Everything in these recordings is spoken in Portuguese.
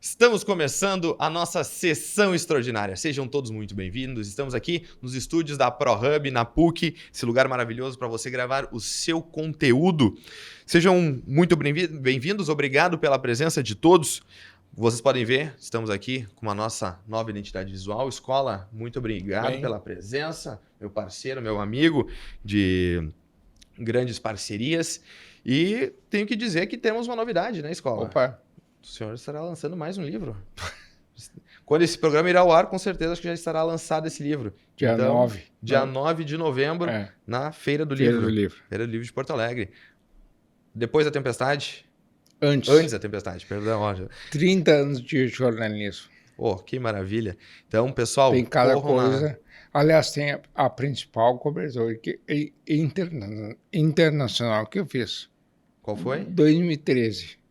Estamos começando a nossa sessão extraordinária. Sejam todos muito bem-vindos. Estamos aqui nos estúdios da ProHub, na PUC, esse lugar maravilhoso para você gravar o seu conteúdo. Sejam muito bem-vindos, obrigado pela presença de todos. Vocês podem ver, estamos aqui com a nossa nova identidade visual. Escola, muito obrigado pela presença, meu parceiro, meu amigo de grandes parcerias. E tenho que dizer que temos uma novidade, né, Escola? Opa! O senhor estará lançando mais um livro. Quando esse programa irá ao ar, com certeza acho que já estará lançado esse livro. Dia 9. Dia 9 de novembro, na Feira do Livro. Feira do Livro de Porto Alegre. Depois da tempestade? Antes da tempestade, perdão. 30 anos de jornalismo. Oh, que maravilha. Então, pessoal... Tem cada coisa. Aliás, tem a principal cobertura internacional que eu fiz. Qual foi? 2013.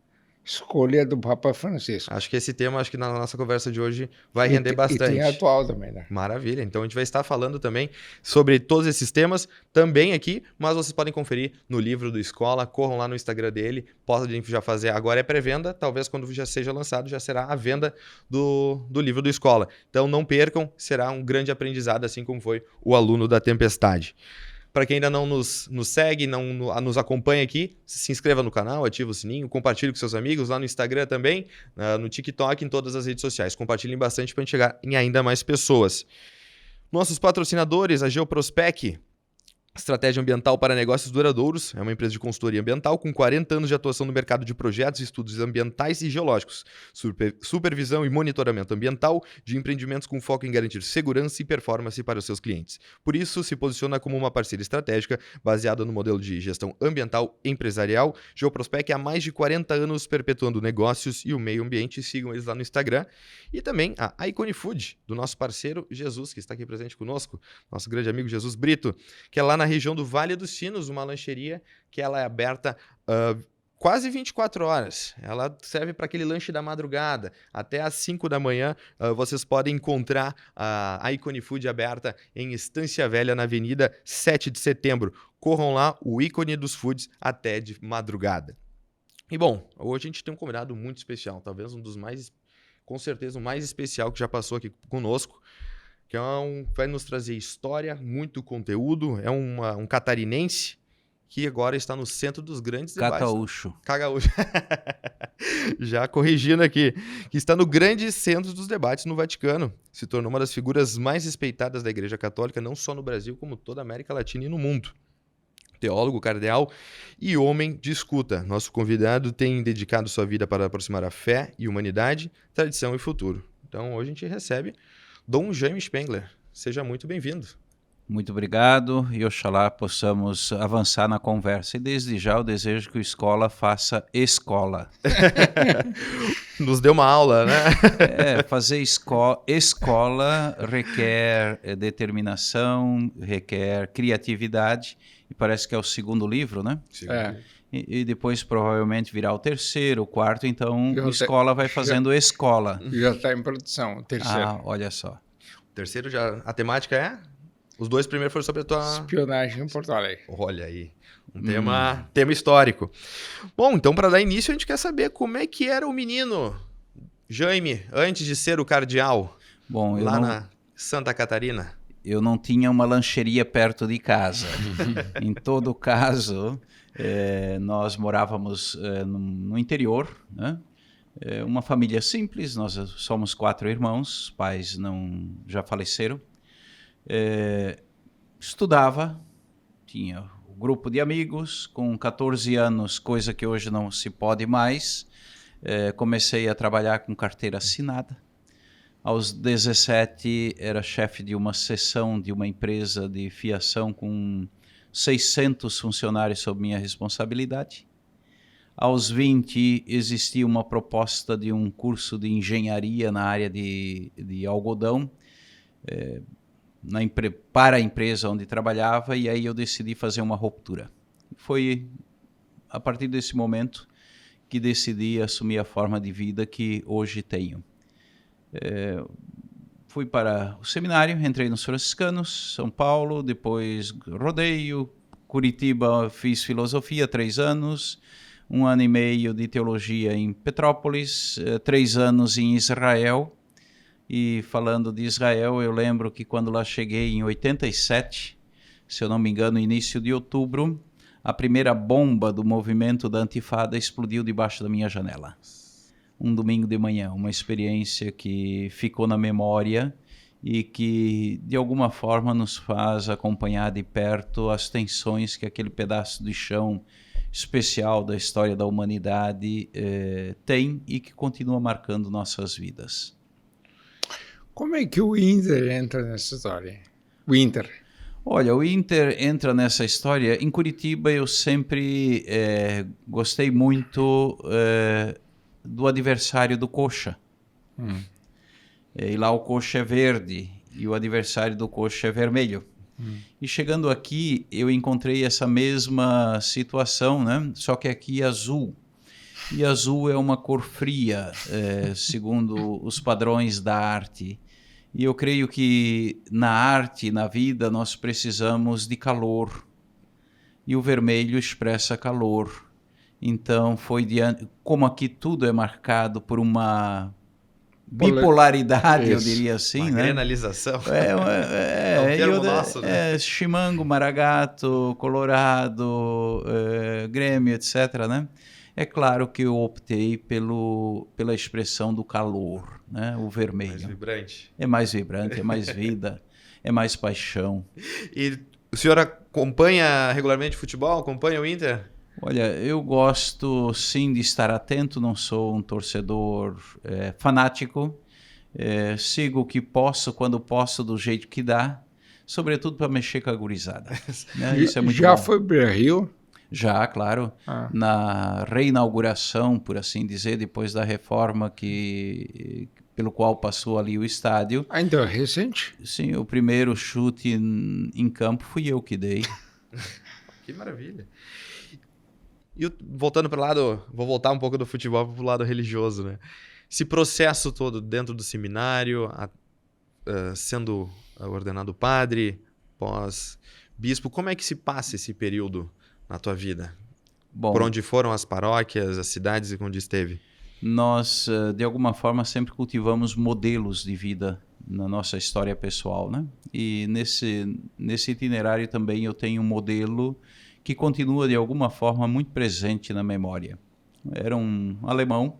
Escolha do Papa Francisco. Acho que esse tema, acho que na nossa conversa de hoje vai render bastante. E tem atual também, né? Maravilha. Então a gente vai estar falando também sobre todos esses temas também aqui, mas vocês podem conferir no livro do Escola, corram lá no Instagram dele, podem já fazer, agora é pré-venda, talvez quando já seja lançado já será a venda do livro do Escola. Então não percam, será um grande aprendizado, assim como foi o aluno da tempestade. Para quem ainda não nos segue, não nos acompanha aqui, se inscreva no canal, ativa o sininho, compartilhe com seus amigos, lá no Instagram também, no TikTok, em todas as redes sociais. Compartilhem bastante para a gente chegar em ainda mais pessoas. Nossos patrocinadores, a Geoprospec, estratégia ambiental para negócios duradouros, é uma empresa de consultoria ambiental com 40 anos de atuação no mercado de projetos, estudos ambientais e geológicos, supervisão e monitoramento ambiental de empreendimentos com foco em garantir segurança e performance para os seus clientes. Por isso, se posiciona como uma parceira estratégica baseada no modelo de gestão ambiental empresarial. Geoprospec há mais de 40 anos perpetuando negócios e o meio ambiente. Sigam eles lá no Instagram. E também a Icone Food, do nosso parceiro Jesus, que está aqui presente conosco, nosso grande amigo Jesus Brito, que é lá na região do Vale dos Sinos, uma lancheria que ela é aberta quase 24 horas. Ela serve para aquele lanche da madrugada. Até às 5 da manhã vocês podem encontrar a Icone Food aberta em Estância Velha, na Avenida 7 de Setembro. Corram lá, o ícone dos foods até de madrugada. E bom, hoje a gente tem um convidado muito especial, talvez um dos mais, com certeza, o mais especial que já passou aqui conosco, que vai nos trazer história, muito conteúdo, é um catarinense que agora está no centro dos grandes debates. Cagaúcho. Já corrigindo aqui, que está no grande centro dos debates no Vaticano. Se tornou uma das figuras mais respeitadas da Igreja Católica, não só no Brasil, como toda a América Latina e no mundo. Teólogo, cardeal e homem de escuta. Nosso convidado tem dedicado sua vida para aproximar a fé e humanidade, tradição e futuro. Então, hoje a gente recebe Dom Jaime Spengler. Seja muito bem-vindo. Muito obrigado e oxalá possamos avançar na conversa. E desde já eu desejo que o Escola faça escola. Nos deu uma aula, né? Fazer escola requer determinação, requer criatividade. E parece que é o segundo livro, né? E depois provavelmente virá o terceiro, o quarto, então Escola vai fazendo escola. Já está em produção, o terceiro. Olha só. O terceiro já, a temática é? Os dois primeiros foram sobre a tua... Espionagem em Porto Alegre. Olha aí, um tema histórico. Bom, então para dar início a gente quer saber como é que era o menino Jaime antes de ser o cardeal, lá na Santa Catarina. Eu não tinha uma lancheria perto de casa. Em todo caso, nós morávamos no interior, né? Uma família simples, nós somos 4 irmãos, pais já faleceram. Estudava, tinha um grupo de amigos, com 14 anos, coisa que hoje não se pode mais, comecei a trabalhar com carteira assinada. Aos 17 era chefe de uma seção de uma empresa de fiação com 600 funcionários sob minha responsabilidade. Aos 20 existia uma proposta de um curso de engenharia na área de algodão, para a empresa onde trabalhava, e aí eu decidi fazer uma ruptura. Foi a partir desse momento que decidi assumir a forma de vida que hoje tenho. Fui para o seminário, entrei nos franciscanos, São Paulo, depois rodeio, Curitiba, fiz filosofia 3 anos, 1 ano e meio de teologia em Petrópolis, 3 anos em Israel. E falando de Israel, eu lembro que quando lá cheguei em 87, se eu não me engano, início de outubro, a primeira bomba do movimento da Antifada explodiu debaixo da minha janela. Um domingo de manhã, uma experiência que ficou na memória e que, de alguma forma, nos faz acompanhar de perto as tensões que aquele pedaço de chão especial da história da humanidade tem e que continua marcando nossas vidas. Como é que o Inter entra nessa história? O Inter. Olha, o Inter entra nessa história. Em Curitiba eu sempre gostei muito do adversário do Coxa. E lá o Coxa é verde e o adversário do Coxa é vermelho. E chegando aqui eu encontrei essa mesma situação, né? Só que aqui é azul. E azul é uma cor fria, segundo os padrões da arte. E eu creio que na arte, na vida, nós precisamos de calor. E o vermelho expressa calor. Então, como aqui tudo é marcado por uma bipolaridade, eu diria assim. Uma grenalização. É um termo nosso, né? Chimango, Maragato, Colorado, Grêmio, etc., né? É claro que eu optei pela expressão do calor, né? O vermelho. Mais vibrante. É mais vibrante, é mais vida, é mais paixão. E o senhor acompanha regularmente futebol? Acompanha o Inter? Olha, eu gosto sim de estar atento, não sou um torcedor fanático. Sigo o que posso, quando posso, do jeito que dá, sobretudo para mexer com a gurizada. Né? Isso é muito Já bom. foi para o Rio? Já, claro. Na reinauguração, por assim dizer, depois da reforma pelo qual passou ali o estádio. Ainda é recente? Sim, o primeiro chute em campo fui eu que dei. Que maravilha. E voltando para o lado, vou voltar um pouco do futebol para o lado religioso, né? Esse processo todo dentro do seminário, sendo ordenado padre, pós-bispo, como é que se passa esse período na tua vida? Bom, por onde foram as paróquias, as cidades e onde esteve? Nós, de alguma forma, sempre cultivamos modelos de vida na nossa história pessoal, né? E nesse itinerário também eu tenho um modelo que continua, de alguma forma, muito presente na memória. Era um alemão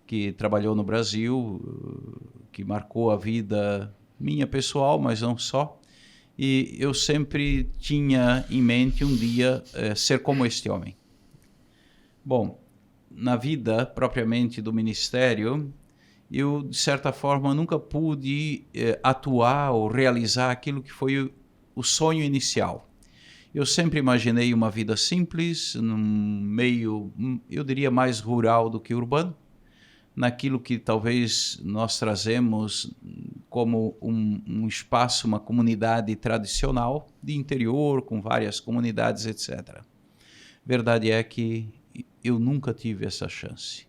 que trabalhou no Brasil, que marcou a vida minha pessoal, mas não só. E eu sempre tinha em mente um dia ser como este homem. Bom, na vida propriamente do ministério, eu, de certa forma, nunca pude atuar ou realizar aquilo que foi o sonho inicial. Eu sempre imaginei uma vida simples, num meio, eu diria, mais rural do que urbano, naquilo que talvez nós trazemos como um espaço, uma comunidade tradicional de interior, com várias comunidades, etc. Verdade é que eu nunca tive essa chance.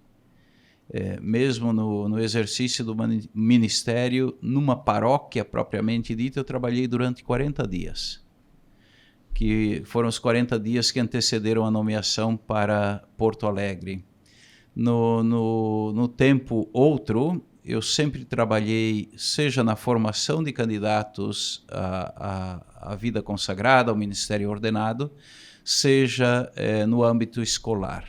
Mesmo no exercício do ministério, numa paróquia propriamente dita, eu trabalhei durante 40 dias. Que foram os 40 dias que antecederam a nomeação para Porto Alegre. No tempo outro, eu sempre trabalhei, seja na formação de candidatos à vida consagrada, ao ministério ordenado, seja no âmbito escolar.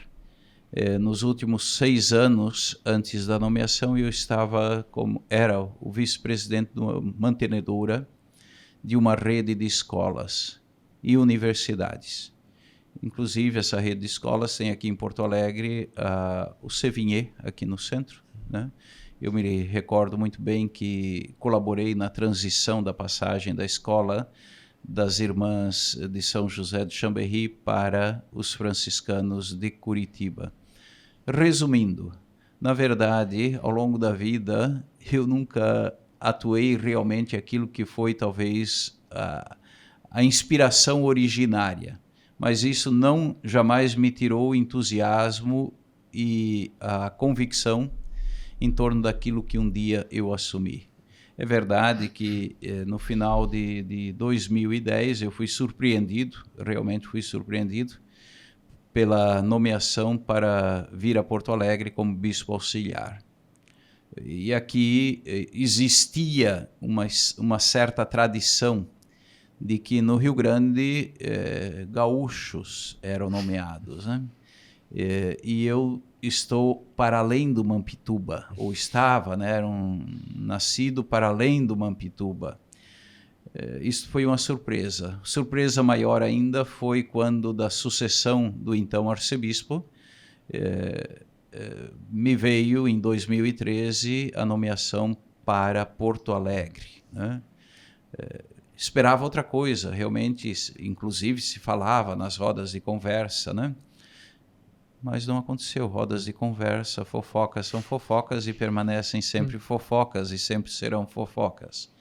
Nos últimos 6 anos, antes da nomeação, eu era o vice-presidente de uma mantenedora de uma rede de escolas e universidades. Inclusive, essa rede de escolas tem aqui em Porto Alegre o Sévigné, aqui no centro, né? Eu me recordo muito bem que colaborei na transição da passagem da escola das Irmãs de São José de Chambéry para os franciscanos de Curitiba. Resumindo, na verdade, ao longo da vida, eu nunca atuei realmente aquilo que foi talvez a inspiração originária, mas isso não jamais me tirou o entusiasmo e a convicção em torno daquilo que um dia eu assumi. É verdade que no final de 2010 eu fui surpreendido, realmente fui surpreendido, pela nomeação para vir a Porto Alegre como bispo auxiliar. E aqui existia uma certa tradição de que no Rio Grande gaúchos eram nomeados, né? E eu estou para além do Mampituba, ou estava, né? Era nascido para além do Mampituba. Isso foi uma surpresa. Surpresa maior ainda foi quando, da sucessão do então arcebispo, me veio em 2013 a nomeação para Porto Alegre, né? Esperava outra coisa, realmente, inclusive se falava nas rodas de conversa, né? Mas não aconteceu. Rodas de conversa, fofocas são fofocas e permanecem sempre fofocas e sempre serão fofocas.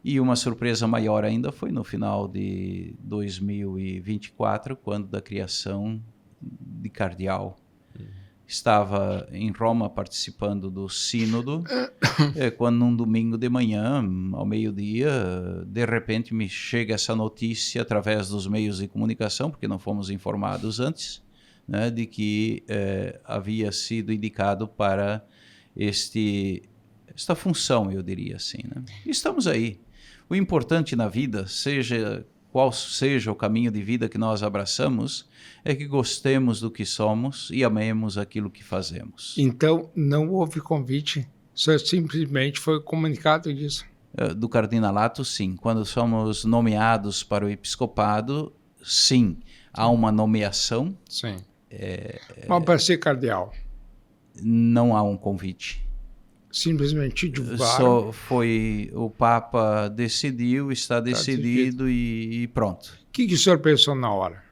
E uma surpresa maior ainda foi no final de 2024, quando da criação de cardeal. Estava em Roma participando do sínodo, quando num domingo de manhã, ao meio-dia, de repente me chega essa notícia através dos meios de comunicação, porque não fomos informados antes, né, de que havia sido indicado para esta função, eu diria assim, né? E estamos aí. O importante na vida, seja qual seja o caminho de vida que nós abraçamos, é que gostemos do que somos e amemos aquilo que fazemos. Então, não houve convite, só simplesmente foi comunicado disso. Do cardinalato, sim. Quando somos nomeados para o episcopado, sim, há uma nomeação. Sim. Mas para ser cardeal? Não há um convite. Simplesmente divulgaram. Só foi o Papa decidiu, está decidido e pronto. O que o senhor pensou na hora?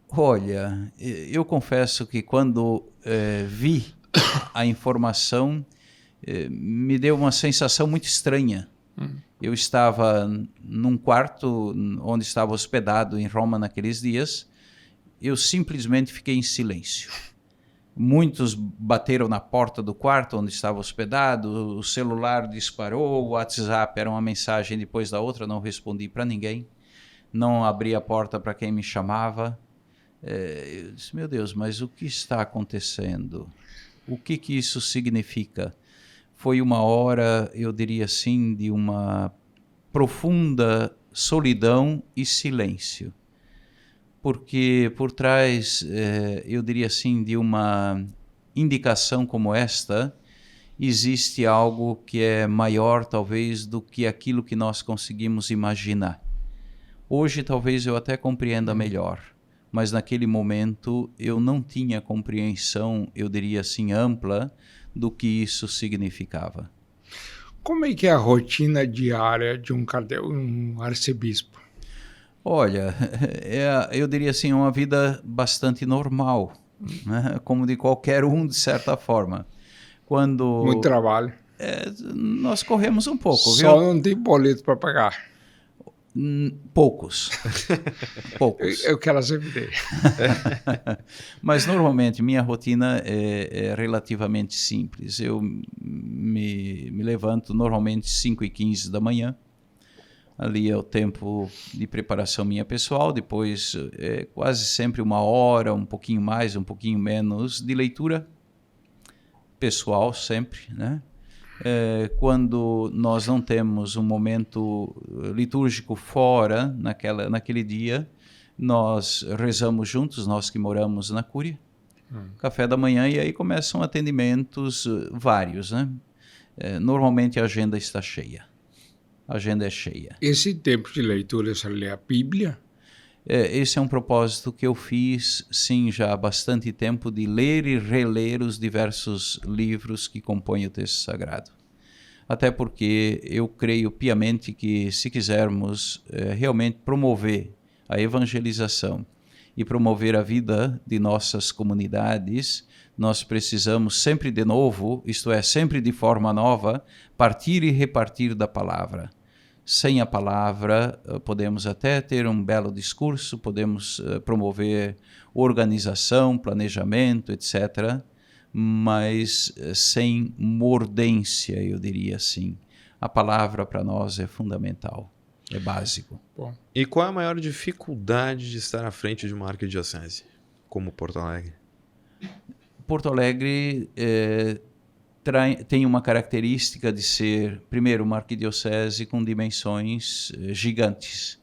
Olha, eu confesso que quando vi a informação, me deu uma sensação muito estranha. Eu estava num quarto onde estava hospedado em Roma naqueles dias, eu simplesmente fiquei em silêncio. Muitos bateram na porta do quarto onde estava hospedado, o celular disparou, o WhatsApp era uma mensagem depois da outra, não respondi para ninguém, não abri a porta para quem me chamava. Eu disse, meu Deus, mas o que está acontecendo? O que isso significa? Foi uma hora, eu diria assim, de uma profunda solidão e silêncio. Porque por trás, eu diria assim, de uma indicação como esta, existe algo que é maior, talvez, do que aquilo que nós conseguimos imaginar. Hoje, talvez, eu até compreenda melhor, mas naquele momento eu não tinha compreensão, eu diria assim, ampla, do que isso significava. Como é que é a rotina diária de um arcebispo? Olha, eu diria assim, uma vida bastante normal, né? Como de qualquer um, de certa forma. Muito trabalho. Nós corremos um pouco, viu? Só não tem boleto para pagar. Poucos. Poucos. Eu quero saber. Mas normalmente minha rotina é relativamente simples. Eu me levanto normalmente 5h15 da manhã. Ali é o tempo de preparação minha pessoal, depois quase sempre 1 hora, um pouquinho mais, um pouquinho menos de leitura pessoal sempre, né? Quando nós não temos um momento litúrgico fora, naquele dia, nós rezamos juntos, nós que moramos na Cúria, café da manhã, e aí começam atendimentos vários, né? Normalmente a agenda está cheia. A agenda é cheia. Esse tempo de leitura, você lê a Bíblia? Esse é um propósito que eu fiz, sim, já há bastante tempo, de ler e reler os diversos livros que compõem o texto sagrado. Até porque eu creio piamente que, se quisermos realmente promover a evangelização e promover a vida de nossas comunidades, nós precisamos sempre de novo, isto é, sempre de forma nova, partir e repartir da palavra. Sem a palavra, podemos até ter um belo discurso, podemos promover organização, planejamento, etc., mas sem mordência, eu diria assim. A palavra para nós é fundamental, é básico. Bom. E qual é a maior dificuldade de estar à frente de uma arquidiocese? como Porto Alegre? Porto Alegre tem uma característica de ser, primeiro, uma arquidiocese com dimensões gigantes.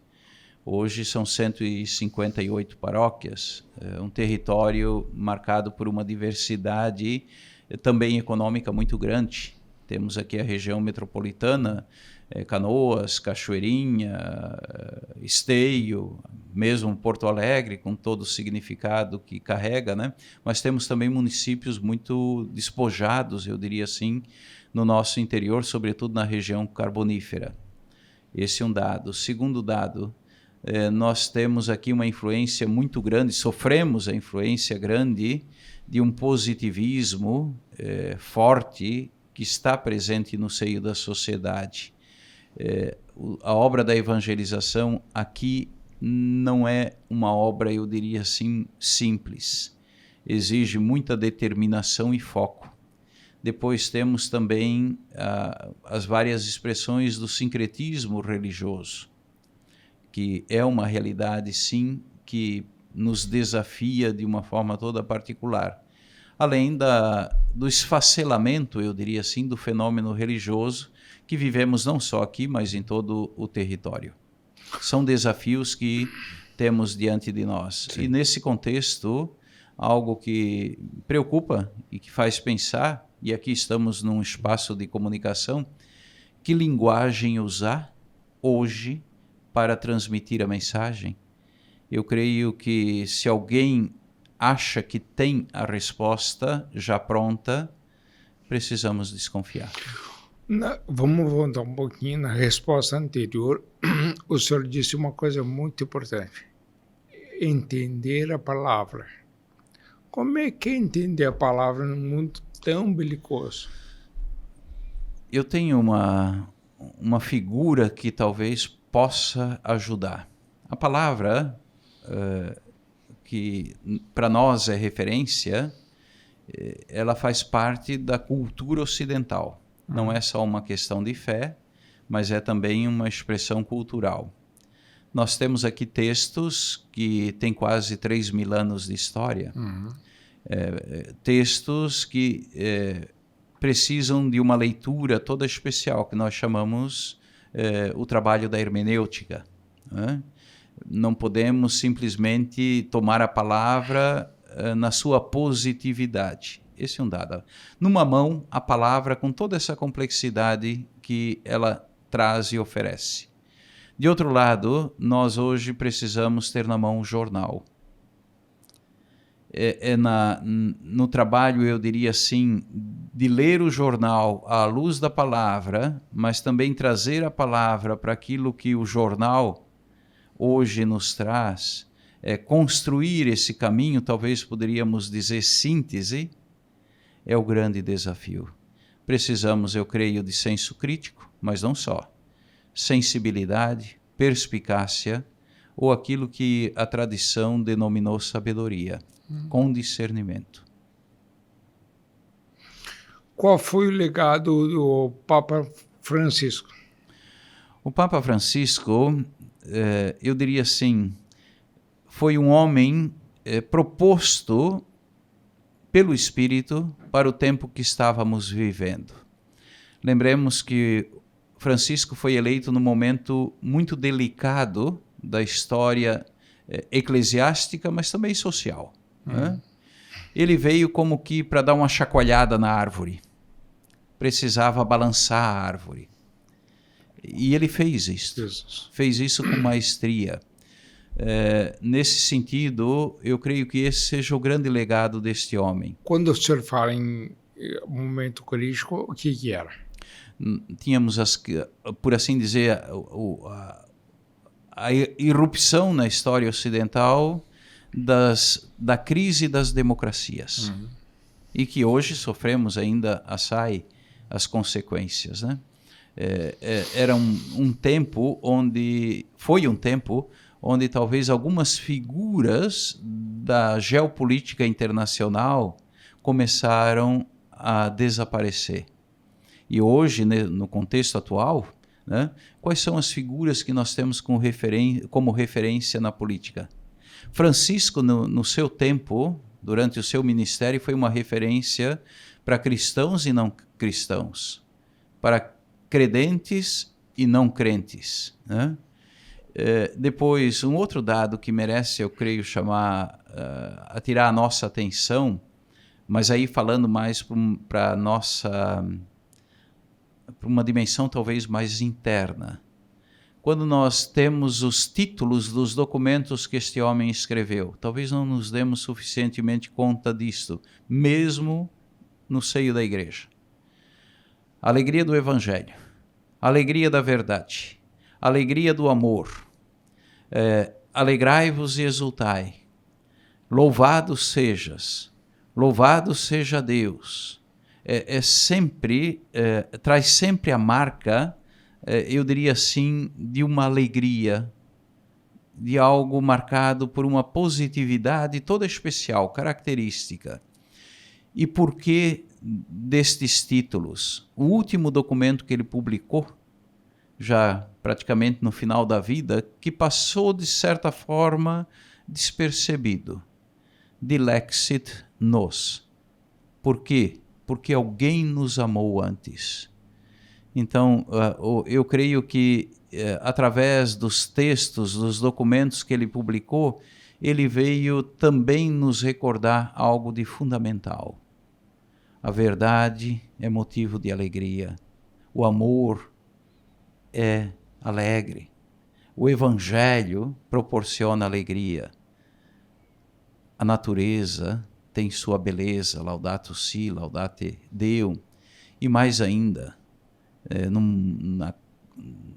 Hoje são 158 paróquias, um território marcado por uma diversidade também econômica muito grande. Temos aqui a região metropolitana, Canoas, Cachoeirinha, Esteio, mesmo Porto Alegre, com todo o significado que carrega, né? Mas temos também municípios muito despojados, eu diria assim, no nosso interior, sobretudo na região carbonífera. Esse é um dado. Segundo dado, nós temos aqui uma influência muito grande, sofremos a influência grande de um positivismo forte que está presente no seio da sociedade. A obra da evangelização aqui não é uma obra, eu diria assim, simples. Exige muita determinação e foco. Depois temos também as várias expressões do sincretismo religioso, que é uma realidade, sim, que nos desafia de uma forma toda particular. Além do esfacelamento, eu diria assim, do fenômeno religioso que vivemos não só aqui, mas em todo o território. São desafios que temos diante de nós. Sim. E nesse contexto, algo que preocupa e que faz pensar, e aqui estamos num espaço de comunicação, que linguagem usar hoje para transmitir a mensagem? Eu creio que se alguém acha que tem a resposta já pronta, precisamos desconfiar. Vamos voltar um pouquinho na resposta anterior. O senhor disse uma coisa muito importante: entender a palavra. Como é que é entender a palavra num mundo tão belicoso? Eu tenho uma figura que talvez possa ajudar. A palavra, que para nós é referência, ela faz parte da cultura ocidental. Não é só uma questão de fé, mas é também uma expressão cultural. Nós temos aqui textos que têm quase 3.000 anos de história. Textos que precisam de uma leitura toda especial, que nós chamamos o trabalho da hermenêutica. Não podemos simplesmente tomar a palavra na sua positividade. Esse é um dado. Numa mão, a palavra com toda essa complexidade que ela traz e oferece. De outro lado, nós hoje precisamos ter na mão o jornal. No trabalho, eu diria assim, de ler o jornal à luz da palavra, mas também trazer a palavra para aquilo que o jornal hoje nos traz, construir esse caminho, talvez poderíamos dizer síntese, é o grande desafio. Precisamos, eu creio, de senso crítico, mas não só. Sensibilidade, perspicácia, ou aquilo que a tradição denominou sabedoria, com discernimento. Qual foi o legado do Papa Francisco? O Papa Francisco, eu diria assim, foi um homem proposto pelo Espírito para o tempo que estávamos vivendo. Lembremos que Francisco foi eleito num momento muito delicado da história eclesiástica, mas também social. Né? Ele veio como que para dar uma chacoalhada na árvore. Precisava balançar a árvore. E ele fez isso. Fez isso com maestria. Nesse sentido, eu creio que esse seja o grande legado deste homem. Quando o senhor fala em momento crítico, o que era? Tínhamos, por assim dizer, a irrupção na história ocidental da crise das democracias. E que hoje sofremos ainda as consequências. Né? Era um tempo onde talvez algumas figuras da geopolítica internacional começaram a desaparecer. E hoje, no contexto atual, né, quais são as figuras que nós temos como referência na política? Francisco, no seu tempo, durante o seu ministério, foi uma referência para cristãos e não cristãos, para credentes e não crentes, né? Depois, um outro dado que merece, eu creio, atirar a nossa atenção, mas aí falando mais para uma dimensão talvez mais interna. Quando nós temos os títulos dos documentos que este homem escreveu, talvez não nos demos suficientemente conta disto, mesmo no seio da igreja. Alegria do Evangelho, alegria da verdade, alegria do amor, alegrai-vos e exultai, louvado seja Deus, traz sempre a marca, eu diria assim, de uma alegria, de algo marcado por uma positividade toda especial, característica. E por que destes títulos? O último documento que ele publicou, já praticamente no final da vida, que passou de certa forma despercebido. Dilexit nos. Por quê? Porque alguém nos amou antes. Então, eu creio que através dos textos, dos documentos que ele publicou, ele veio também nos recordar algo de fundamental. A verdade é motivo de alegria. O amor é alegre. O Evangelho proporciona alegria. A natureza tem sua beleza, laudato si, laudate Deum. E mais ainda,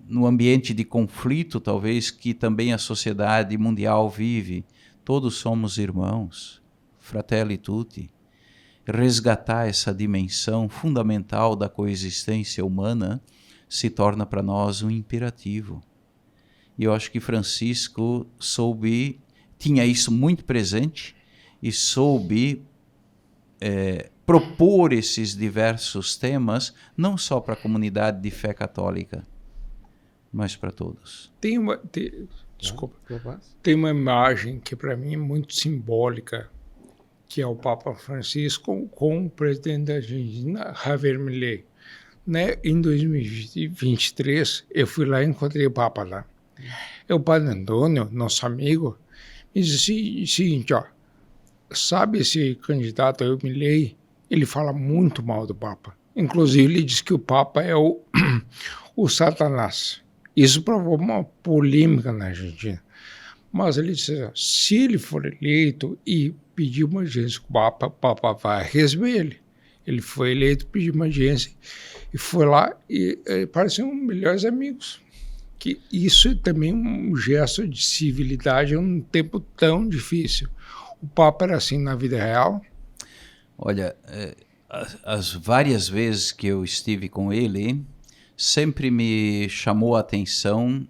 no ambiente de conflito, talvez, que também a sociedade mundial vive, todos somos irmãos, fratelli tutti. Resgatar essa dimensão fundamental da coexistência humana se torna para nós um imperativo. E eu acho que Francisco tinha isso muito presente e soube propor esses diversos temas, não só para a comunidade de fé católica, mas para todos. Tem uma imagem que para mim é muito simbólica, que é o Papa Francisco com o presidente da Argentina, Javier Milei. Né? Em 2023, eu fui lá e encontrei o Papa lá. O Padre Antônio, nosso amigo, me disse o seguinte, sabe esse candidato aí, o Milei, ele fala muito mal do Papa. Inclusive, ele diz que o Papa é o Satanás. Isso provocou uma polêmica na Argentina. Mas ele disse, se ele for eleito e pedir uma audiência com o Papa vai receber ele. Ele foi eleito, pediu uma audiência e foi lá e pareciam melhores amigos. Que isso é também um gesto de civilidade em um tempo tão difícil. O Papa era assim na vida real? Olha, as várias vezes que eu estive com ele, sempre me chamou a atenção,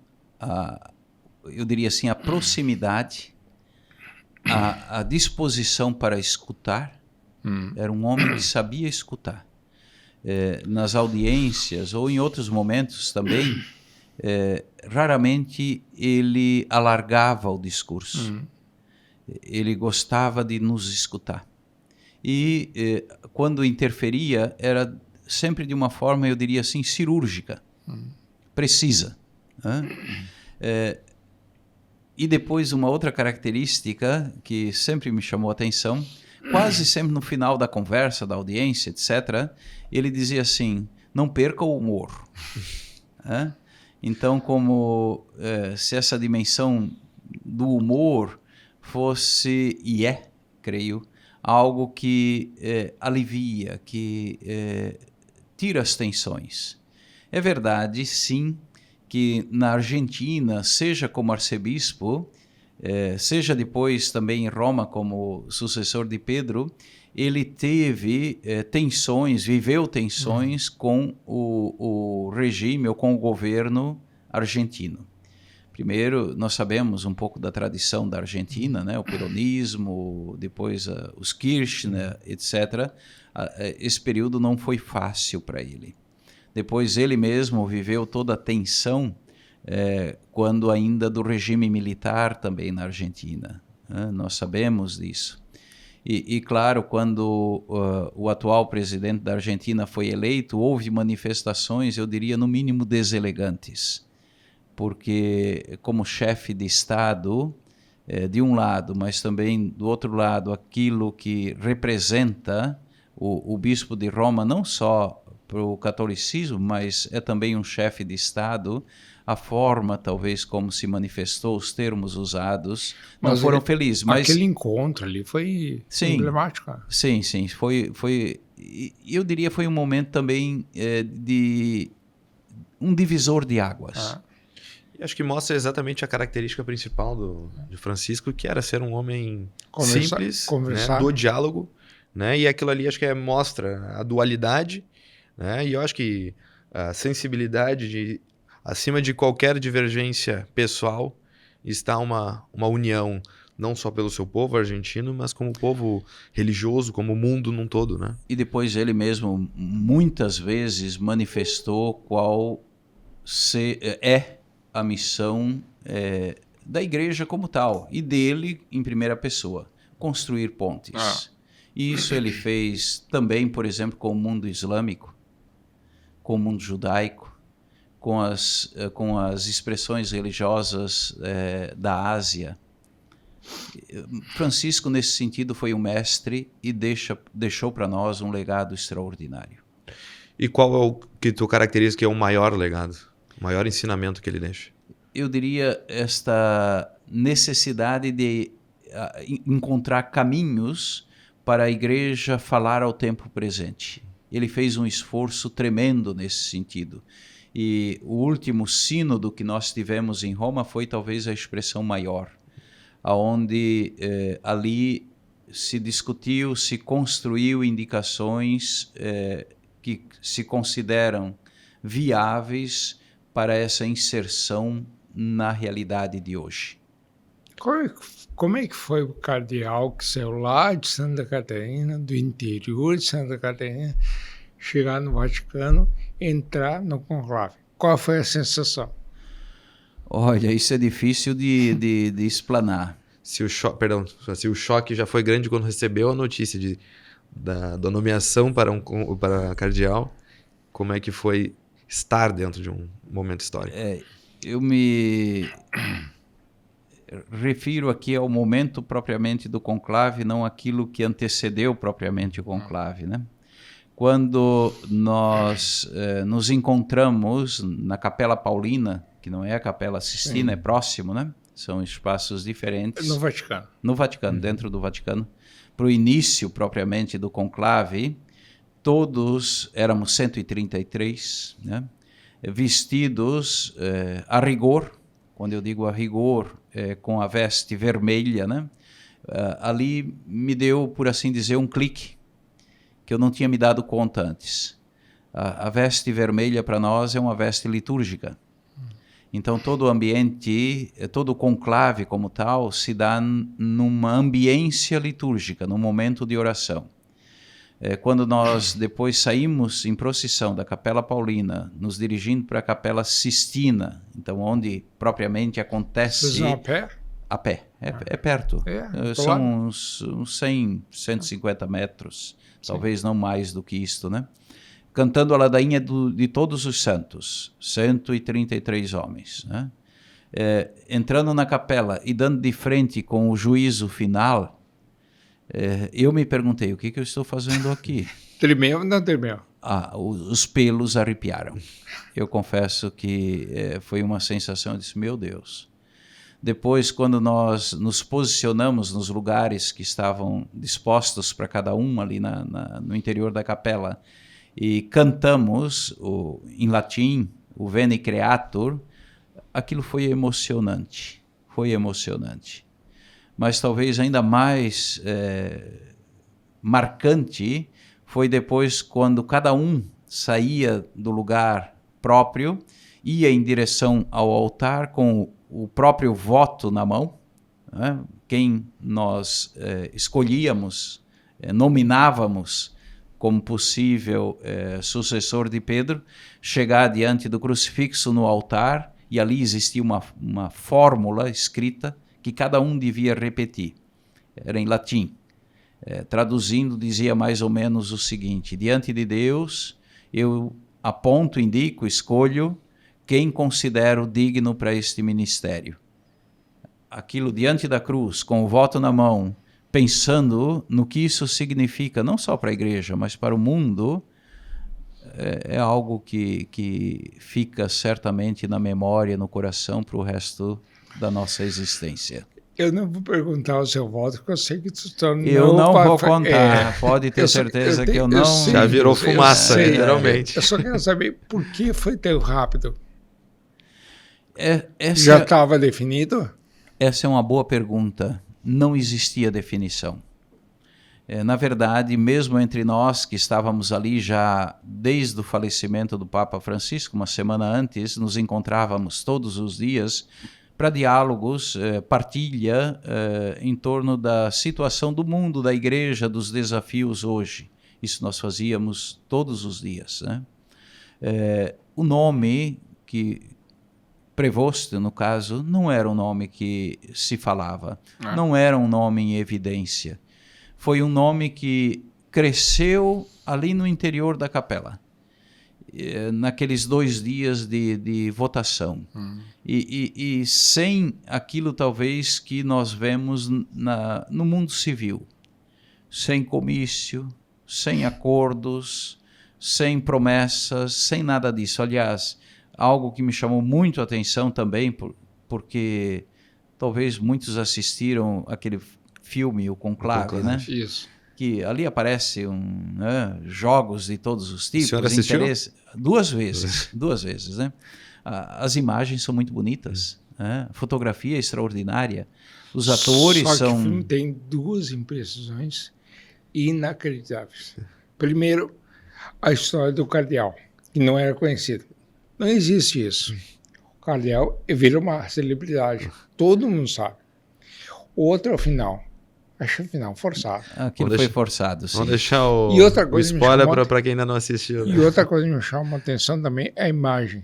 eu diria assim, a proximidade, a disposição para escutar. Era um homem que sabia escutar. Nas audiências ou em outros momentos também, raramente ele alargava o discurso. Ele gostava de nos escutar. E quando interferia, era sempre de uma forma, eu diria assim, cirúrgica, precisa. E depois uma outra característica que sempre me chamou a atenção, quase sempre no final da conversa, da audiência, etc., ele dizia assim, não perca o humor. Então, como se essa dimensão do humor fosse, e creio, algo que alivia, que tira as tensões. É verdade, sim, que na Argentina, seja como arcebispo, seja depois também em Roma como sucessor de Pedro, ele teve viveu tensões com o regime ou com o governo argentino. Primeiro, nós sabemos um pouco da tradição da Argentina, né? O peronismo, depois os Kirchner, etc. Esse período não foi fácil para ele. Depois ele mesmo viveu toda a tensão quando ainda do regime militar também na Argentina. né? Nós sabemos disso. E claro, quando o atual presidente da Argentina foi eleito, houve manifestações, eu diria, no mínimo deselegantes. Porque como chefe de Estado, de um lado, mas também do outro lado, aquilo que representa o bispo de Roma, não só para o catolicismo, mas é também um chefe de Estado, a forma, talvez, como se manifestou, os termos usados, não foram felizes. Mas aquele encontro ali foi emblemático. Sim. Eu diria foi um momento também de um divisor de águas. E acho que mostra exatamente a característica principal de Francisco, que era ser um homem simples, né, do diálogo, né, e aquilo ali acho que mostra a dualidade, né, e eu acho que a sensibilidade acima de qualquer divergência pessoal está uma união, não só pelo seu povo argentino, mas como povo religioso, como o mundo num todo, né? E depois ele mesmo muitas vezes manifestou qual é a missão da igreja como tal, e dele em primeira pessoa, construir pontes. E isso ele fez também, por exemplo, com o mundo islâmico, com o mundo judaico, com as expressões religiosas da Ásia. Francisco, nesse sentido, foi um mestre e deixou para nós um legado extraordinário. E qual é o que tu caracteriza que é o maior legado, o maior ensinamento que ele deixa? Eu diria esta necessidade de encontrar caminhos para a igreja falar ao tempo presente. Ele fez um esforço tremendo nesse sentido. E o último sínodo que nós tivemos em Roma foi talvez a expressão maior, onde ali se discutiu, se construiu indicações que se consideram viáveis para essa inserção na realidade de hoje. Como é que foi o cardeal que saiu lá de Santa Catarina, do interior de Santa Catarina, chegar no Vaticano, entrar no conclave? Qual foi a sensação? Olha, isso é difícil de explanar. Se o choque já foi grande quando recebeu a notícia da nomeação para cardeal, como é que foi estar dentro de um momento histórico? Eu me refiro aqui ao momento propriamente do conclave, não aquilo que antecedeu propriamente o conclave, né? Quando nós nos encontramos na Capela Paulina, que não é a Capela Sistina, é próximo, né? São espaços diferentes. No Vaticano. No Vaticano, dentro do Vaticano. Para o início propriamente do conclave, todos éramos 133, né? Vestidos a rigor. Quando eu digo a rigor, com a veste vermelha, né? Ali me deu, por assim dizer, um clique, que eu não tinha me dado conta antes. A veste vermelha para nós é uma veste litúrgica. Então todo o ambiente, todo o conclave como tal, se dá numa ambiência litúrgica, num momento de oração. Quando nós depois saímos em procissão da Capela Paulina, nos dirigindo para a Capela Sistina, então onde propriamente acontece... Vocês vão a pé? A pé, é perto. São uns 100, 150 metros, talvez não mais do que isto, né? Cantando a ladainha de todos os santos, 133 homens, né? Entrando na capela e dando de frente com o juízo final, eu me perguntei, o que eu estou fazendo aqui? Tremeu ou não tremeu? Os pelos arrepiaram. Eu confesso que foi uma sensação, eu disse, meu Deus. Depois, quando nós nos posicionamos nos lugares que estavam dispostos para cada um ali no interior da capela e cantamos em latim o Veni Creator, aquilo foi emocionante. Foi emocionante. Mas talvez ainda mais marcante foi depois quando cada um saía do lugar próprio, ia em direção ao altar com o próprio voto na mão, né? Quem nós escolhíamos, nominávamos como possível sucessor de Pedro, chegar diante do crucifixo no altar, e ali existia uma fórmula escrita que cada um devia repetir. Era em latim. Traduzindo, dizia mais ou menos o seguinte: diante de Deus, eu aponto, indico, escolho quem considero digno para este ministério. Aquilo diante da cruz, com o voto na mão, pensando no que isso significa, não só para a igreja, mas para o mundo, é algo que fica certamente na memória, no coração, para o resto da nossa existência. Eu não vou perguntar o seu voto, porque eu sei que tu eu não vou contar, pode ter certeza que eu não... Já virou fumaça, literalmente. Eu só quero saber por que foi tão rápido. Já estava definido? Essa é uma boa pergunta. Não existia definição. Na verdade, mesmo entre nós que estávamos ali já desde o falecimento do Papa Francisco, uma semana antes, nos encontrávamos todos os dias para diálogos, partilha em torno da situação do mundo, da igreja, dos desafios hoje. Isso nós fazíamos todos os dias, né? O nome que Prevosto, no caso, não era um nome que se falava, não era um nome em evidência. Foi um nome que cresceu ali no interior da capela, naqueles 2 dias de votação. E sem aquilo talvez que nós vemos no mundo civil, sem comício, sem acordos, sem promessas, sem nada disso. Aliás, algo que me chamou muito a atenção também, porque talvez muitos assistiram aquele filme, O Conclave, né? Isso. Que ali aparece jogos de todos os tipos. O senhor assistiu? 2 vezes, né? As imagens são muito bonitas, né? A fotografia é extraordinária. Os atores Só que são... o filme tem 2 imprecisões inacreditáveis. Primeiro, a história do cardeal, que não era conhecido. Não existe isso. O cardeal vira uma celebridade. Todo mundo sabe. O outro é o final. Acho o final forçado. Aquilo foi forçado, sim. Vamos deixar o spoiler para quem ainda não assistiu. Né? E outra coisa que me chama a atenção também é a imagem.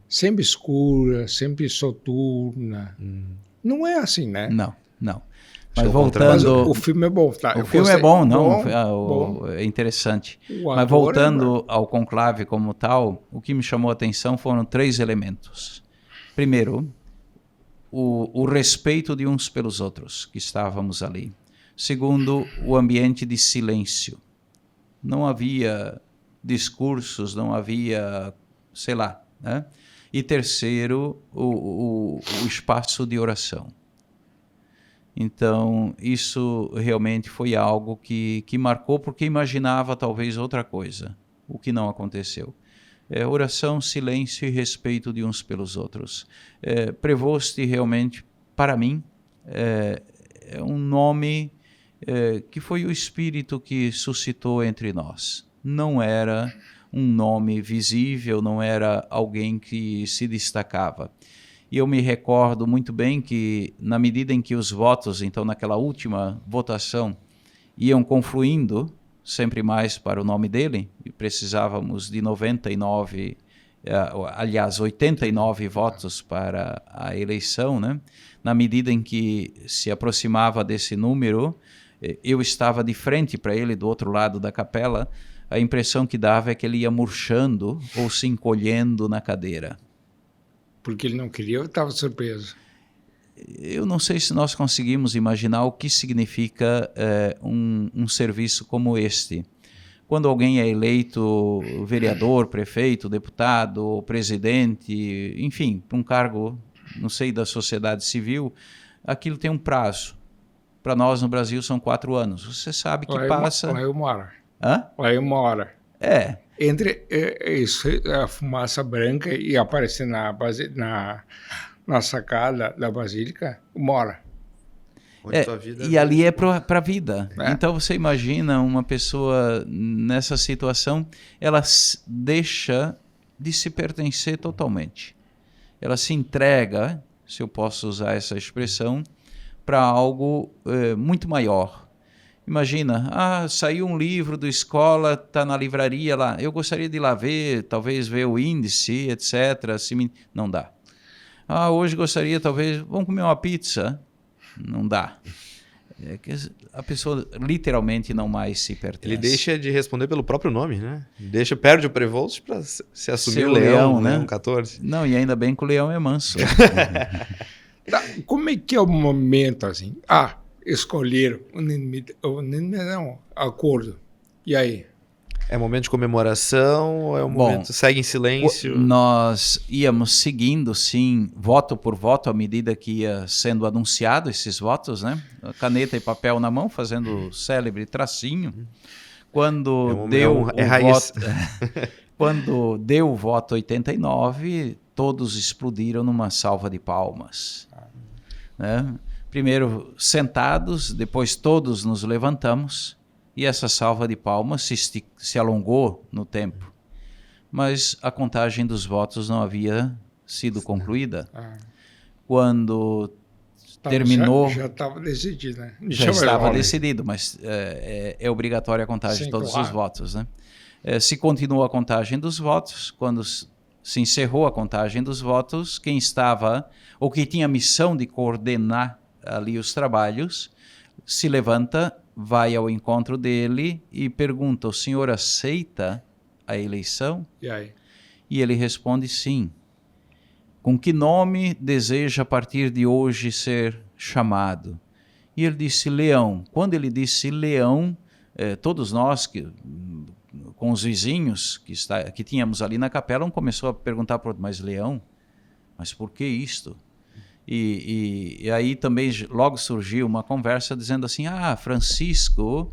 Sempre escura, sempre soturna. Não é assim, né? Não. Mas voltando... o filme é bom, tá? O filme é bom, não? É interessante. Mas voltando ao conclave como tal, o que me chamou a atenção foram 3 elementos. Primeiro, o respeito de uns pelos outros, que estávamos ali. Segundo, o ambiente de silêncio. Não havia discursos, não havia, sei lá, né? E terceiro, o espaço de oração. Então, isso realmente foi algo que marcou, porque imaginava talvez outra coisa, o que não aconteceu. Oração, silêncio e respeito de uns pelos outros. Prevost realmente, para mim, é um nome que foi o Espírito que suscitou entre nós. Não era um nome visível, não era alguém que se destacava. E eu me recordo muito bem que, na medida em que os votos, então naquela última votação, iam confluindo sempre mais para o nome dele, e precisávamos de 89 votos para a eleição, né? Na medida em que se aproximava desse número, eu estava de frente para ele, do outro lado da capela, a impressão que dava é que ele ia murchando ou se encolhendo na cadeira. Porque ele não queria, eu estava surpreso. Eu não sei se nós conseguimos imaginar o que significa um serviço como este. Quando alguém é eleito vereador, prefeito, deputado, presidente, enfim, para um cargo, não sei, da sociedade civil, aquilo tem um prazo. Para nós no Brasil são 4 anos. Você sabe que passa... Lá é 1 hora. Hã? Lá é 1 hora. Entre isso, a fumaça branca e aparecer na sacada da Basílica, 1 hora. E ali é para a vida. Então você imagina uma pessoa nessa situação, ela deixa de se pertencer totalmente. Ela se entrega, se eu posso usar essa expressão, para algo muito maior. Imagina, saiu um livro da escola, está na livraria lá, eu gostaria de ir lá ver, talvez ver o índice, etc. Não dá. Hoje gostaria, talvez, vamos comer uma pizza. não dá. É que a pessoa literalmente não mais se pertence. Ele deixa de responder pelo próprio nome, né? Perde o Prevost para se assumir Ser o Leão, né? Leão 14. Não, e ainda bem que o Leão é manso. Tá, como é que é o momento assim? Escolher não, acordo. E aí? É momento de comemoração ou é um momento segue em silêncio? Nós íamos seguindo, sim, voto por voto, à medida que ia sendo anunciado esses votos, né? Caneta e papel na mão, fazendo o célebre tracinho. Quando deu raiz. quando deu o voto 89, todos explodiram numa salva de palmas. Né? Primeiro sentados, depois todos nos levantamos. E essa salva de palmas se alongou no tempo. Mas a contagem dos votos não havia sido concluída. Quando terminou... Já estava decidido, né? Já estava decidido, mas é obrigatória a contagem de todos os votos. Né? Se continuou a contagem dos votos, quando se encerrou a contagem dos votos, quem estava, ou que tinha a missão de coordenar ali os trabalhos, se levanta, vai ao encontro dele e pergunta: o senhor aceita a eleição? E aí? E ele responde sim. Com que nome deseja a partir de hoje ser chamado? E ele disse Leão. Quando ele disse Leão, todos nós, com os vizinhos que tínhamos ali na capela, um começou a perguntar para o outro: mas Leão? Mas por que isto? E aí também logo surgiu uma conversa dizendo assim: Francisco,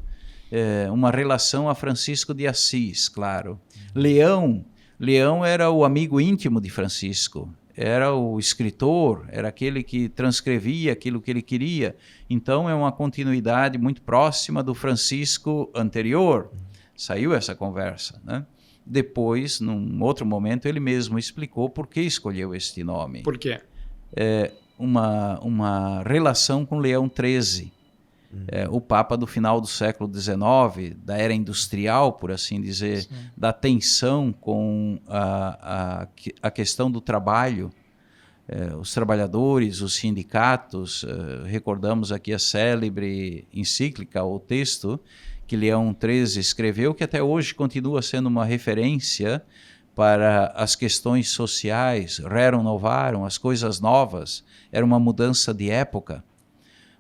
uma relação a Francisco de Assis, claro. Leão era o amigo íntimo de Francisco, era o escritor, era aquele que transcrevia aquilo que ele queria. Então é uma continuidade muito próxima do Francisco anterior. Saiu essa conversa, né? Depois, num outro momento, ele mesmo explicou por que escolheu este nome. Por quê? Uma relação com Leão XIII, o Papa do final do século XIX, da era industrial, por assim dizer, sim, da tensão com a questão do trabalho, os trabalhadores, os sindicatos. Recordamos aqui a célebre encíclica, o texto que Leão XIII escreveu, que até hoje continua sendo uma referência para as questões sociais. Rerum novarum, as coisas novas, era uma mudança de época.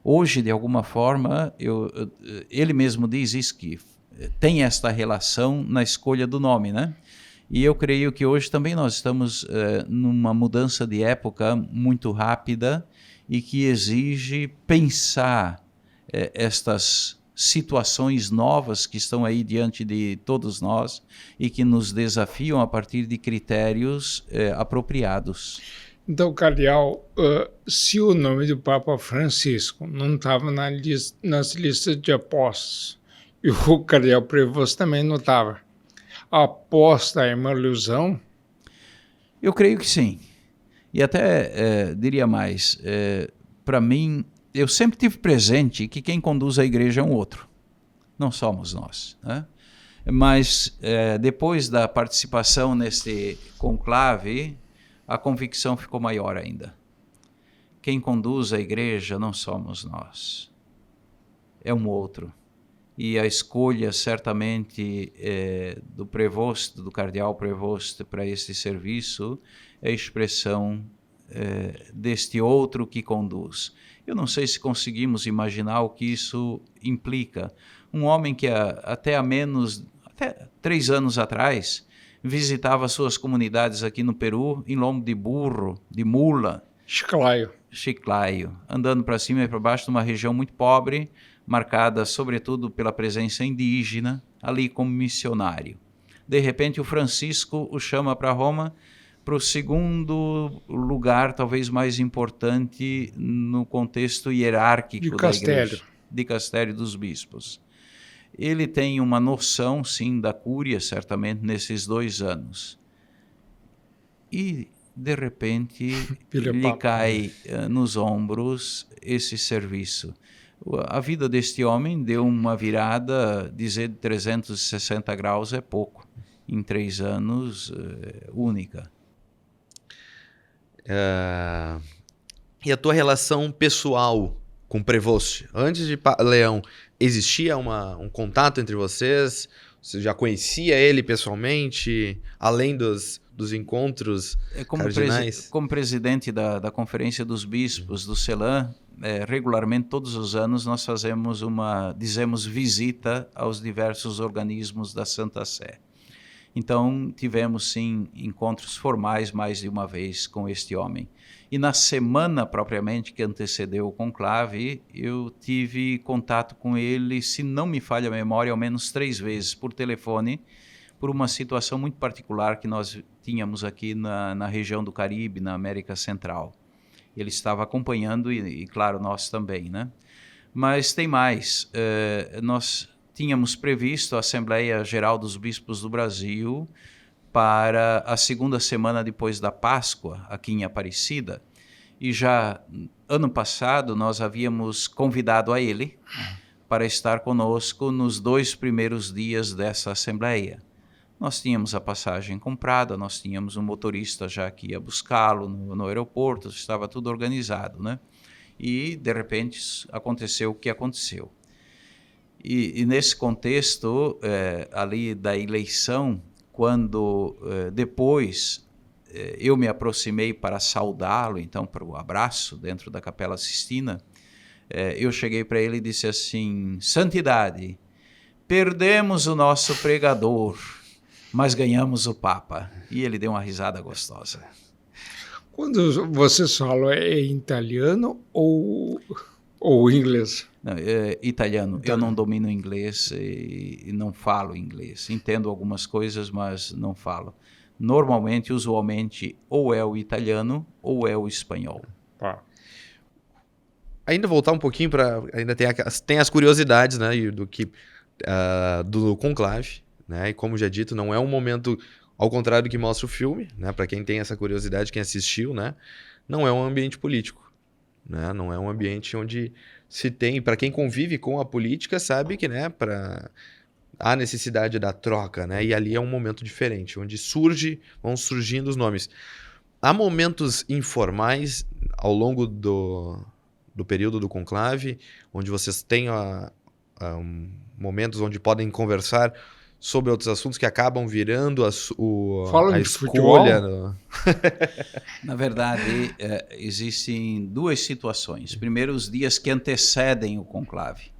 Hoje, de alguma forma, ele mesmo diz isso, que tem esta relação na escolha do nome, né? E eu creio que hoje também nós estamos numa mudança de época muito rápida e que exige pensar estas situações novas que estão aí diante de todos nós e que nos desafiam a partir de critérios apropriados. Então, cardeal, se o nome do Papa Francisco não estava nas listas de apóstolos e o cardeal Prevost também não estava, a aposta é uma ilusão? Eu creio que sim. E até diria mais, para mim, eu sempre tive presente que quem conduz a igreja é um outro, não somos nós, né? Mas depois da participação nesse conclave, a convicção ficou maior ainda. Quem conduz a igreja não somos nós, é um outro. E a escolha certamente do Prevost, do cardeal Prevost, para este serviço é a expressão deste outro que conduz. Eu não sei se conseguimos imaginar o que isso implica. Um homem que até 3 anos atrás visitava suas comunidades aqui no Peru em lombo de burro, de mula. Chiclayo, andando para cima e para baixo numa região muito pobre, marcada sobretudo pela presença indígena, ali como missionário. De repente o Francisco o chama para Roma, para o segundo lugar talvez mais importante no contexto hierárquico da igreja, de Castério dos Bispos. Ele tem uma noção, sim, da cúria, certamente, nesses 2 anos. E, de repente, lhe cai nos ombros esse serviço. A vida deste homem deu uma virada, dizer de 360 graus é pouco. Em 3 anos, única. E a tua relação pessoal com Prevost, antes de Leão, existia um contato entre vocês? Você já conhecia ele pessoalmente, além dos encontros cardinais? Como presidente da Conferência dos Bispos do CELAM, regularmente, todos os anos, nós dizemos visita aos diversos organismos da Santa Sé. Então, tivemos, sim, encontros formais mais de uma vez com este homem. E na semana, propriamente, que antecedeu o conclave, eu tive contato com ele, se não me falha a memória, ao menos 3 vezes por telefone, por uma situação muito particular que nós tínhamos aqui na região do Caribe, na América Central. Ele estava acompanhando e claro, nós também, né? Mas tem mais. Nós tínhamos previsto a Assembleia Geral dos Bispos do Brasil para a segunda semana depois da Páscoa, aqui em Aparecida, e já ano passado nós havíamos convidado a ele para estar conosco nos 2 primeiros dias dessa Assembleia. Nós tínhamos a passagem comprada, nós tínhamos um motorista já que ia buscá-lo no aeroporto, estava tudo organizado, né? E, de repente, aconteceu o que aconteceu. E nesse contexto, ali da eleição, quando depois eu me aproximei para saudá-lo, então, para o abraço dentro da Capela Sistina, eu cheguei para ele e disse assim: Santidade, perdemos o nosso pregador, mas ganhamos o Papa. E ele deu uma risada gostosa. Quando você fala em italiano ou inglês? Não, italiano. Eu não domino inglês e não falo inglês. Entendo algumas coisas, mas não falo. Normalmente, usualmente, ou é o italiano ou é o espanhol. Tá. Ainda voltar um pouquinho para... Ainda tem as curiosidades, né, do conclave, né? E como já dito, não é um momento, ao contrário do que mostra o filme, né? Para quem tem essa curiosidade, quem assistiu, né? Não é um ambiente político, né? Não é um ambiente onde se tem... Para quem convive com a política, sabe que, né, há necessidade da troca, né? E ali é um momento diferente, onde vão surgindo os nomes. Há momentos informais ao longo do período do conclave, onde vocês têm momentos onde podem conversar sobre outros assuntos que acabam virando a escolha. Na verdade, existem 2 situações. Primeiro, os dias que antecedem o conclave,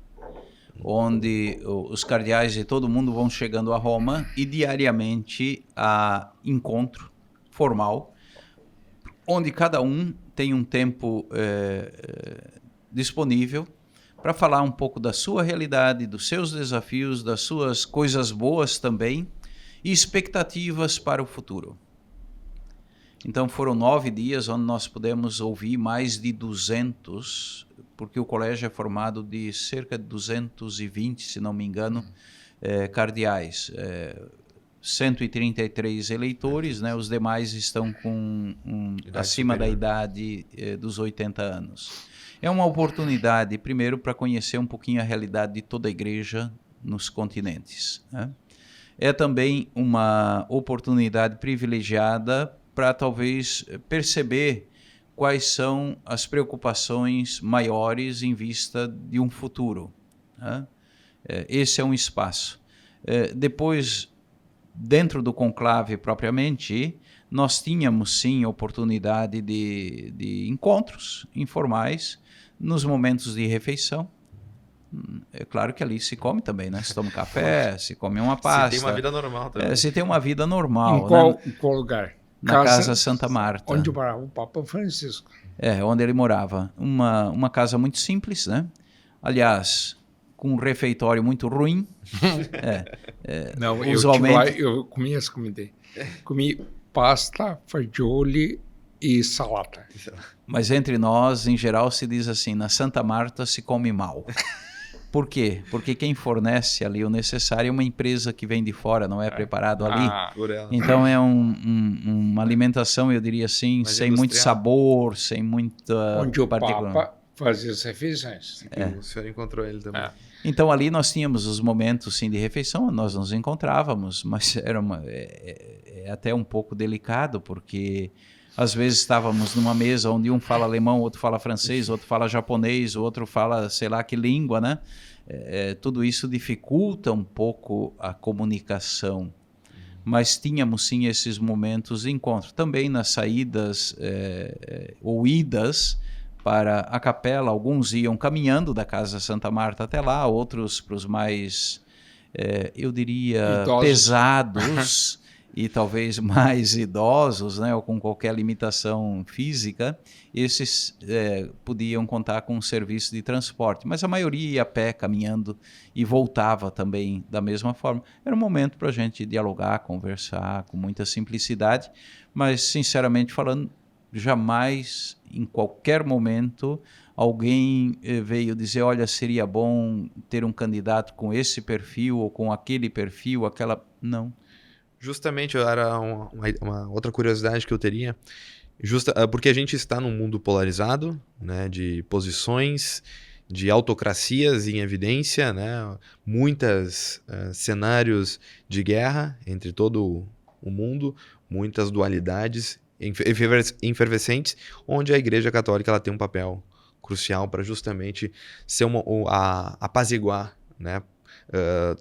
onde os cardeais de todo mundo vão chegando a Roma e diariamente há encontro formal, onde cada um tem um tempo disponível para falar um pouco da sua realidade, dos seus desafios, das suas coisas boas também e expectativas para o futuro. Então foram 9 dias onde nós pudemos ouvir mais de 200, porque o colégio é formado de cerca de 220, se não me engano, cardeais. 133 eleitores, né? Os demais estão acima da idade dos 80 anos. É uma oportunidade, primeiro, para conhecer um pouquinho a realidade de toda a igreja nos continentes, né? É também uma oportunidade privilegiada para talvez perceber quais são as preocupações maiores em vista de um futuro, né? Esse é um espaço. Depois, dentro do conclave propriamente, nós tínhamos sim oportunidade de encontros informais nos momentos de refeição. É claro que ali se come também, né? Se toma um café, se come uma pasta. Se tem uma vida normal também. Se tem uma vida normal. Em qual lugar? Na Casa Santa Marta. Onde morava o Papa Francisco. Onde ele morava. Uma casa muito simples, né? Aliás, com um refeitório muito ruim. Não, usualmente... eu comi essa comida. Comi pasta, fagioli e salada. Mas entre nós, em geral, se diz assim, na Santa Marta se come mal. Por quê? Porque quem fornece ali o necessário é uma empresa que vem de fora, não é preparado ali. Então é uma alimentação, eu diria assim, sem muito sabor, sem muita... Onde o Papa fazia as refeições. O senhor encontrou ele também. Então ali nós tínhamos os momentos sim, de refeição, nós nos encontrávamos, mas era até um pouco delicado, porque Às vezes estávamos numa mesa onde um fala alemão, outro fala francês, outro fala japonês, outro fala sei lá que língua, né? Tudo isso dificulta um pouco a comunicação. Mas tínhamos sim esses momentos de encontro. Também nas saídas ou idas para a capela, alguns iam caminhando da Casa Santa Marta até lá, outros para os mais, eu diria, Idosos. pesados e talvez mais idosos, né, ou com qualquer limitação física, esses podiam contar com um serviço de transporte. Mas a maioria ia a pé, caminhando, e voltava também da mesma forma. Era um momento para a gente dialogar, conversar com muita simplicidade, mas, sinceramente falando, jamais, em qualquer momento, alguém veio dizer, olha, seria bom ter um candidato com esse perfil ou com aquele perfil, aquela... Não. Justamente, era uma outra curiosidade que eu teria, porque a gente está num mundo polarizado, né, de posições, de autocracias em evidência, né, muitos cenários de guerra entre todo o mundo, muitas dualidades efervescentes, onde a Igreja Católica ela tem um papel crucial para justamente ser apaziguar, né,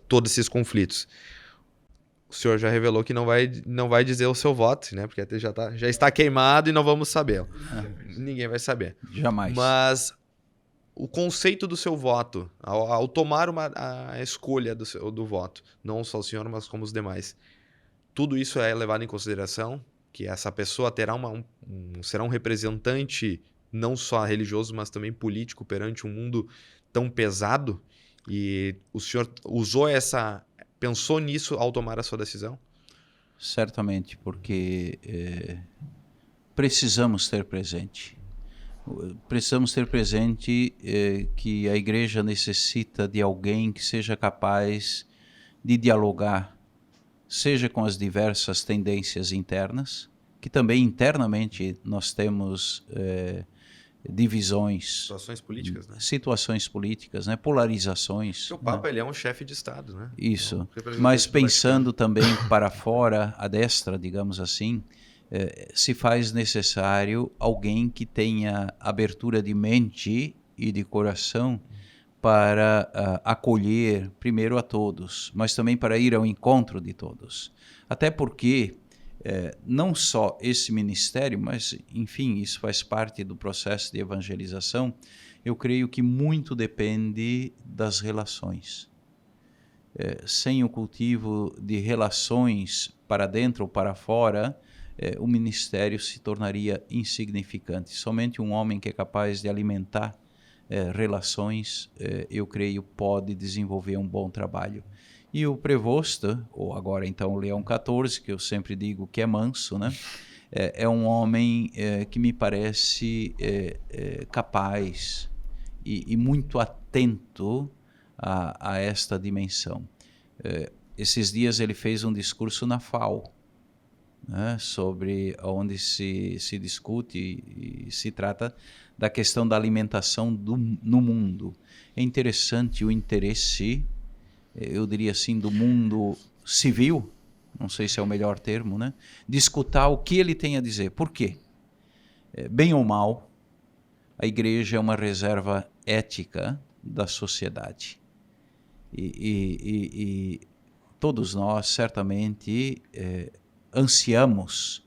todos esses conflitos. O senhor já revelou que não vai dizer o seu voto, né? Porque já está queimado e não vamos saber. Ninguém vai saber. Jamais. Mas o conceito do seu voto, ao tomar a escolha do voto, não só o senhor, mas como os demais, tudo isso é levado em consideração, que essa pessoa será um representante não só religioso, mas também político perante um mundo tão pesado, e o senhor pensou nisso ao tomar a sua decisão? Certamente, porque precisamos ter presente. Precisamos ter presente que a igreja necessita de alguém que seja capaz de dialogar, seja com as diversas tendências internas, que também internamente nós temos divisões, situações políticas, né? Polarizações. O Papa, ele é um chefe de Estado, né? Isso, mas pensando também para fora, à destra, digamos assim, se faz necessário alguém que tenha abertura de mente e de coração para acolher primeiro a todos, mas também para ir ao encontro de todos. Até porque não só esse ministério, mas, enfim, isso faz parte do processo de evangelização, eu creio que muito depende das relações. Sem o cultivo de relações para dentro ou para fora, o ministério se tornaria insignificante. Somente um homem que é capaz de alimentar relações, eu creio, pode desenvolver um bom trabalho. E o Prevost, ou agora então o Leão XIV, que eu sempre digo que é manso, né? É um homem que me parece capaz e muito atento a esta dimensão. Esses dias ele fez um discurso na FAO, né, sobre onde se discute e se trata da questão da alimentação no mundo. É interessante o interesse, eu diria assim, do mundo civil, não sei se é o melhor termo, né, de escutar o que ele tem a dizer. Por quê? Bem ou mal, a igreja é uma reserva ética da sociedade. E todos nós, certamente, ansiamos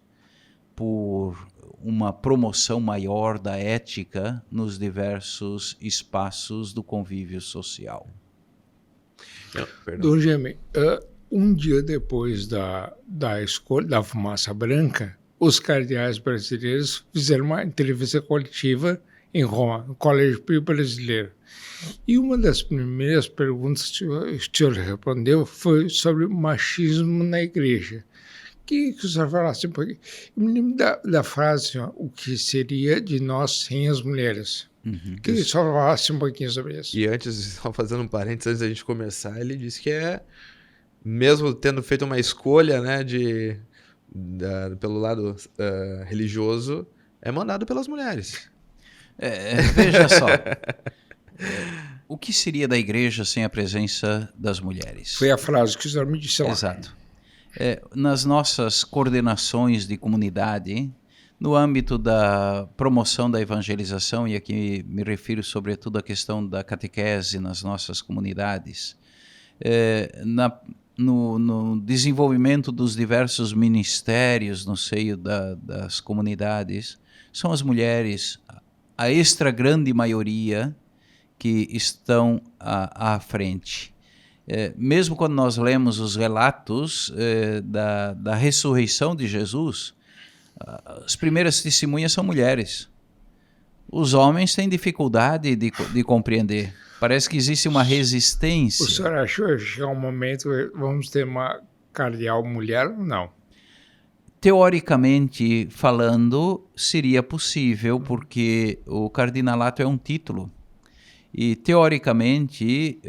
por uma promoção maior da ética nos diversos espaços do convívio social. Dom Jaime, um dia depois da escolha da fumaça branca, os cardeais brasileiros fizeram uma entrevista coletiva em Roma, no Colégio Pio Brasileiro. E uma das primeiras perguntas que o senhor respondeu foi sobre o machismo na igreja. Que o senhor falasse um pouquinho. Eu me lembro da frase, o que seria de nós sem as mulheres. Que o senhor falasse um pouquinho sobre isso. E antes, só fazendo um parênteses, antes da gente começar, ele disse que mesmo tendo feito uma escolha, né, pelo lado religioso, é mandado pelas mulheres. Veja só, o que seria da igreja sem a presença das mulheres? Foi a frase que o senhor me disse lá. Exato. Nas nossas coordenações de comunidade, No âmbito da promoção da evangelização, e aqui me refiro sobretudo à questão da catequese nas nossas comunidades, no desenvolvimento dos diversos ministérios no seio das comunidades, são as mulheres, a extra grande maioria, que estão à frente. Mesmo quando nós lemos os relatos da ressurreição de Jesus, as primeiras testemunhas são mulheres. Os homens têm dificuldade de compreender. Parece que existe uma resistência. O senhor achou que chegar um momento vamos ter uma cardeal mulher ou não? Teoricamente falando, seria possível, porque o cardinalato é um título. E, teoricamente,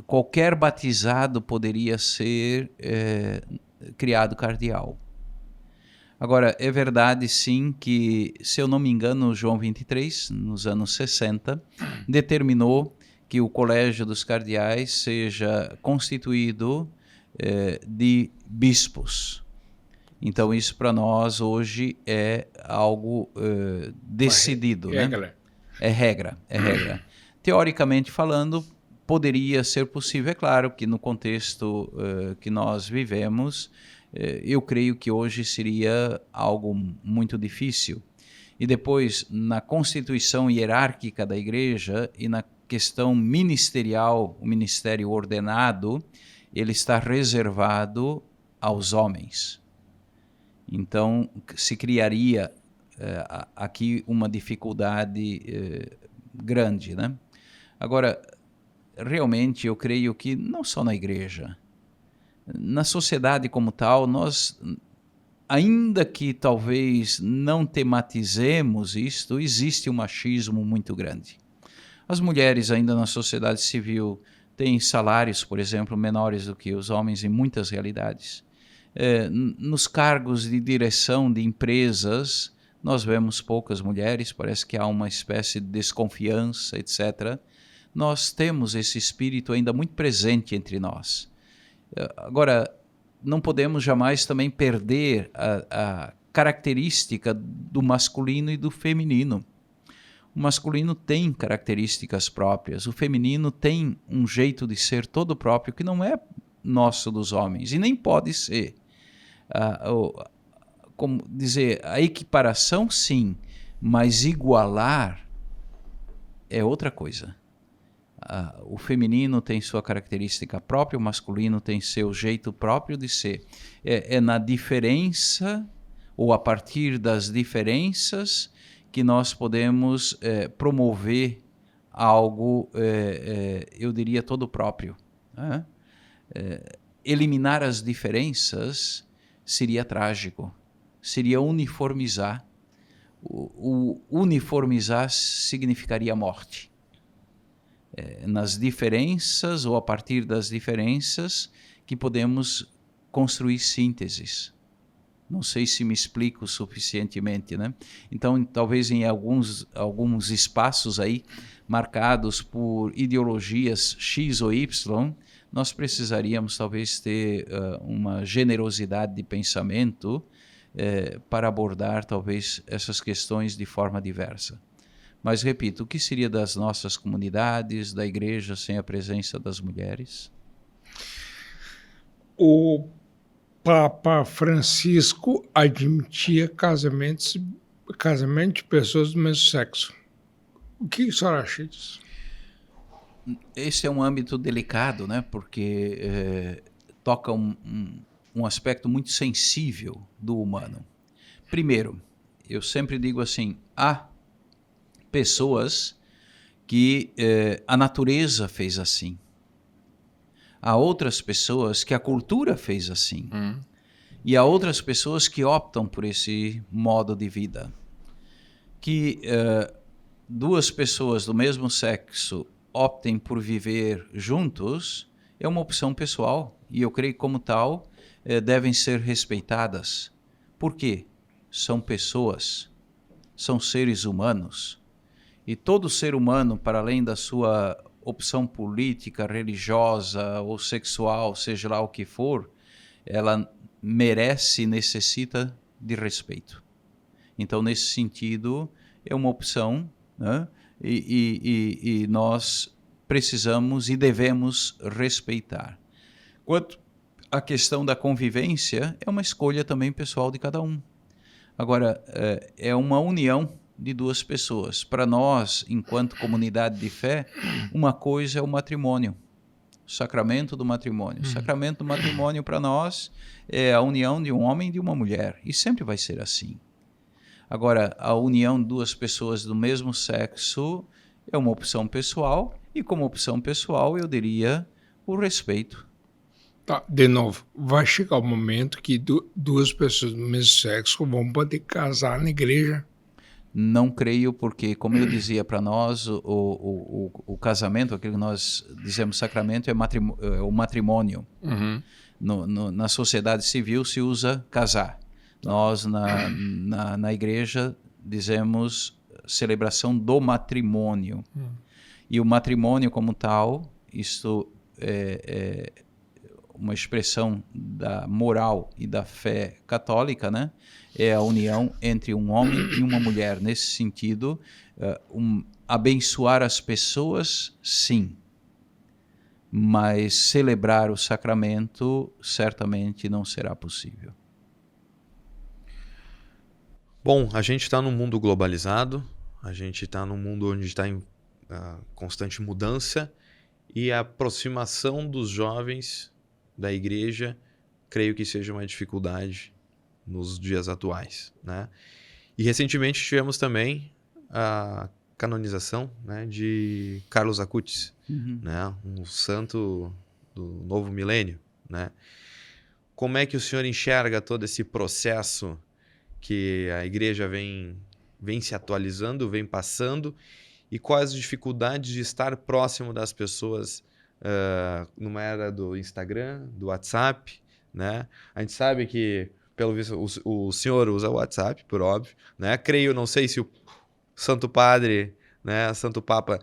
qualquer batizado poderia ser criado cardeal. Agora, é verdade, sim, que, se eu não me engano, João 23, nos anos 60, determinou que o Colégio dos Cardeais seja constituído de bispos. Então, isso para nós hoje é algo decidido. Regra. Né? É regra. Teoricamente falando, poderia ser possível. É claro que no contexto que nós vivemos, eu creio que hoje seria algo muito difícil. E depois, na constituição hierárquica da igreja e na questão ministerial, o ministério ordenado, ele está reservado aos homens. Então, se criaria aqui uma dificuldade grande, né? Agora, realmente eu creio que não só na igreja, na sociedade como tal, nós, ainda que talvez não tematizemos isto, existe um machismo muito grande. As mulheres ainda na sociedade civil têm salários, por exemplo, menores do que os homens em muitas realidades. Nos cargos de direção de empresas, nós vemos poucas mulheres, parece que há uma espécie de desconfiança, etc. Nós temos esse espírito ainda muito presente entre nós. Agora, não podemos jamais também perder a característica do masculino e do feminino. O masculino tem características próprias, o feminino tem um jeito de ser todo próprio que não é nosso dos homens, e nem pode ser. Como dizer, a equiparação sim, mas igualar é outra coisa. O feminino tem sua característica própria, o masculino tem seu jeito próprio de ser. É na diferença, ou a partir das diferenças, que nós podemos promover algo, eu diria, todo próprio. Né? Eliminar as diferenças seria trágico, seria uniformizar. O uniformizar significaria morte. Nas diferenças, ou a partir das diferenças, que podemos construir sínteses. Não sei se me explico suficientemente, né? Então, talvez em alguns espaços aí, marcados por ideologias X ou Y, nós precisaríamos talvez ter uma generosidade de pensamento para abordar talvez essas questões de forma diversa. Mas, repito, o que seria das nossas comunidades, da igreja, sem a presença das mulheres? O Papa Francisco admitia casamento de pessoas do mesmo sexo. O que o senhor acha disso? Esse é um âmbito delicado, né? Porque toca um aspecto muito sensível do humano. Primeiro, eu sempre digo assim, há pessoas que a natureza fez assim. Há outras pessoas que a cultura fez assim. E há outras pessoas que optam por esse modo de vida. Que duas pessoas do mesmo sexo optem por viver juntos é uma opção pessoal. E eu creio que, como tal, devem ser respeitadas. Por quê? São pessoas, são seres humanos. E todo ser humano, para além da sua opção política, religiosa ou sexual, seja lá o que for, ela merece e necessita de respeito. Então, nesse sentido, é uma opção, né? E nós precisamos e devemos respeitar. Quanto à questão da convivência, é uma escolha também pessoal de cada um. Agora, é uma união de duas pessoas. Para nós, enquanto comunidade de fé, uma coisa é o matrimônio, o sacramento do matrimônio. O sacramento do matrimônio para nós é a união de um homem e de uma mulher, e sempre vai ser assim. Agora, a união de duas pessoas do mesmo sexo é uma opção pessoal, e como opção pessoal, eu diria o respeito. Tá, de novo, vai chegar o momento que duas pessoas do mesmo sexo vão poder casar na igreja? Não creio, porque, como eu dizia para nós, o casamento, aquilo que nós dizemos sacramento, é o matrimônio. Na sociedade civil se usa casar. Nós, na igreja, dizemos celebração do matrimônio. E o matrimônio como tal, isso é uma expressão da moral e da fé católica, né? É a união entre um homem e uma mulher. Nesse sentido, abençoar as pessoas, sim. Mas celebrar o sacramento certamente não será possível. Bom, a gente está num mundo globalizado, a gente está num mundo onde está em constante mudança, e a aproximação dos jovens da igreja, creio que seja uma dificuldade nos dias atuais, né? E recentemente tivemos também a canonização, né, de Carlos Acutis, né, um santo do novo milênio, né? Como é que o senhor enxerga todo esse processo que a igreja vem se atualizando, vem passando, e quais as dificuldades de estar próximo das pessoas numa era do Instagram, do WhatsApp, né? A gente sabe que, pelo visto, o senhor usa o WhatsApp, por óbvio, né? Creio, não sei se o Santo Padre, né, Santo Papa,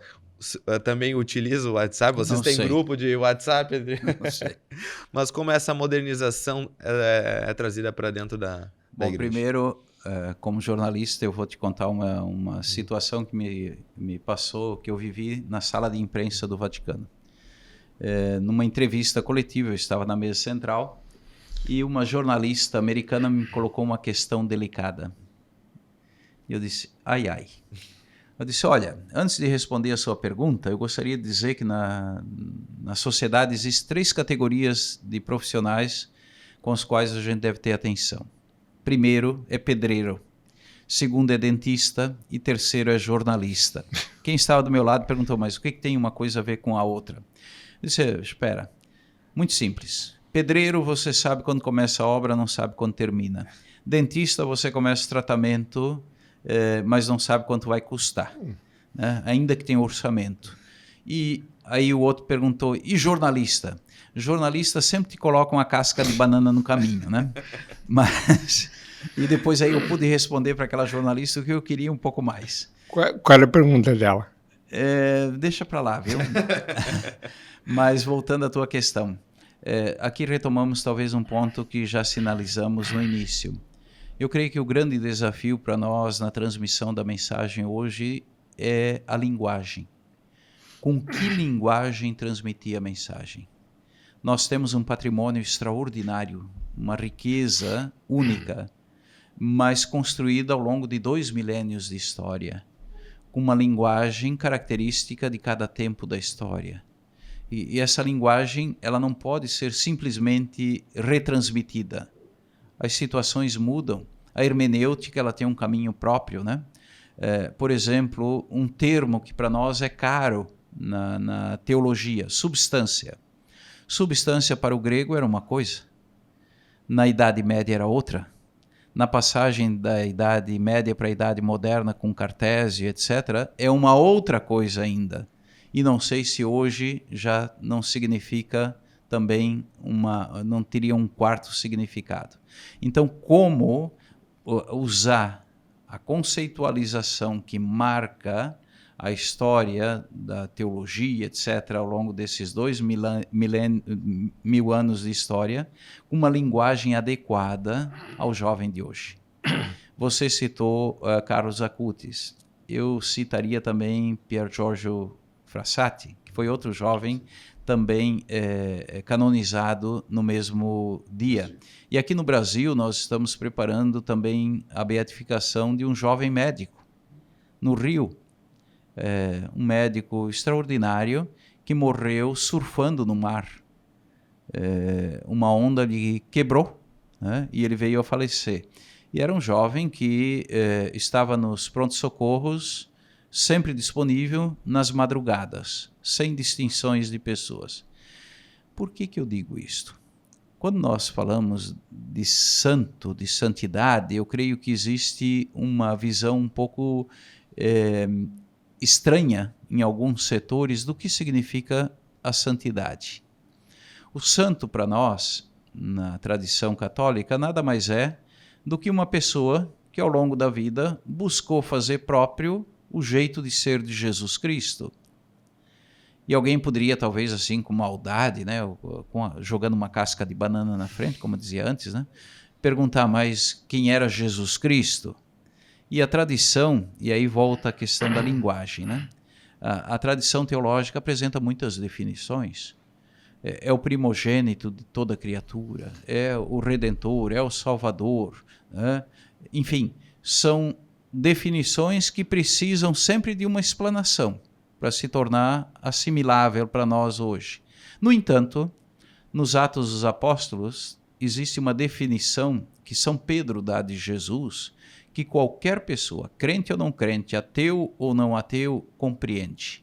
também utiliza o WhatsApp. Vocês têm grupo de WhatsApp? Não sei. Mas como essa modernização é trazida para dentro da igreja? Primeiro, como jornalista, eu vou te contar uma situação que me passou, que eu vivi na sala de imprensa do Vaticano. Numa entrevista coletiva, eu estava na mesa central e uma jornalista americana me colocou uma questão delicada. E eu disse, ai. Eu disse, olha, antes de responder a sua pergunta, eu gostaria de dizer que na sociedade existem 3 categorias de profissionais com os quais a gente deve ter atenção. Primeiro é pedreiro, segundo é dentista e terceiro é jornalista. Quem estava do meu lado perguntou, mas o que tem uma coisa a ver com a outra? Eu disse, espera, muito simples. Pedreiro, você sabe quando começa a obra, não sabe quando termina. Dentista, você começa o tratamento, mas não sabe quanto vai custar, né? Ainda que tenha orçamento. E aí o outro perguntou, e jornalista? Jornalista sempre te coloca uma casca de banana no caminho, né? Mas, e depois aí eu pude responder para aquela jornalista o que eu queria um pouco mais. Qual era a pergunta dela? Deixa para lá, viu? Mas voltando à tua questão, aqui retomamos talvez um ponto que já sinalizamos no início. Eu creio que o grande desafio para nós na transmissão da mensagem hoje é a linguagem. Com que linguagem transmitir a mensagem? Nós temos um patrimônio extraordinário, uma riqueza única, mas construída ao longo de 2 milênios de história, com uma linguagem característica de cada tempo da história. E essa linguagem, ela não pode ser simplesmente retransmitida. As situações mudam, a hermenêutica ela tem um caminho próprio, né? Por exemplo, um termo que para nós é caro na teologia, substância. Substância para o grego era uma coisa, na Idade Média era outra. Na passagem da Idade Média para a Idade Moderna com Cartésio, etc., é uma outra coisa ainda. E não sei se hoje já não significa também não teria um quarto significado. Então, como usar a conceitualização que marca a história da teologia, etc., ao longo desses 2.000 anos de história, uma linguagem adequada ao jovem de hoje. Você citou Carlos Acutis. Eu citaria também Pier Giorgio Frassati, que foi outro jovem também canonizado no mesmo dia. E aqui no Brasil nós estamos preparando também a beatificação de um jovem médico, no Rio. Um médico extraordinário que morreu surfando no mar. Uma onda lhe quebrou, né? E ele veio a falecer. E era um jovem que estava nos prontos-socorros, sempre disponível nas madrugadas, sem distinções de pessoas. Por que eu digo isto? Quando nós falamos de santo, de santidade, eu creio que existe uma visão um pouco estranha em alguns setores do que significa a santidade. O santo para nós, na tradição católica, nada mais é do que uma pessoa que ao longo da vida buscou fazer próprio o jeito de ser de Jesus Cristo. E alguém poderia, talvez assim, com maldade, né, jogando uma casca de banana na frente, como eu dizia antes, né, perguntar mais quem era Jesus Cristo. E a tradição, e aí volta a questão da linguagem, né? A tradição teológica apresenta muitas definições. É o primogênito de toda criatura, é o Redentor, é o Salvador, né? Enfim, são definições que precisam sempre de uma explanação para se tornar assimilável para nós hoje. No entanto, nos Atos dos Apóstolos, existe uma definição que São Pedro dá de Jesus, que qualquer pessoa, crente ou não crente, ateu ou não ateu, compreende.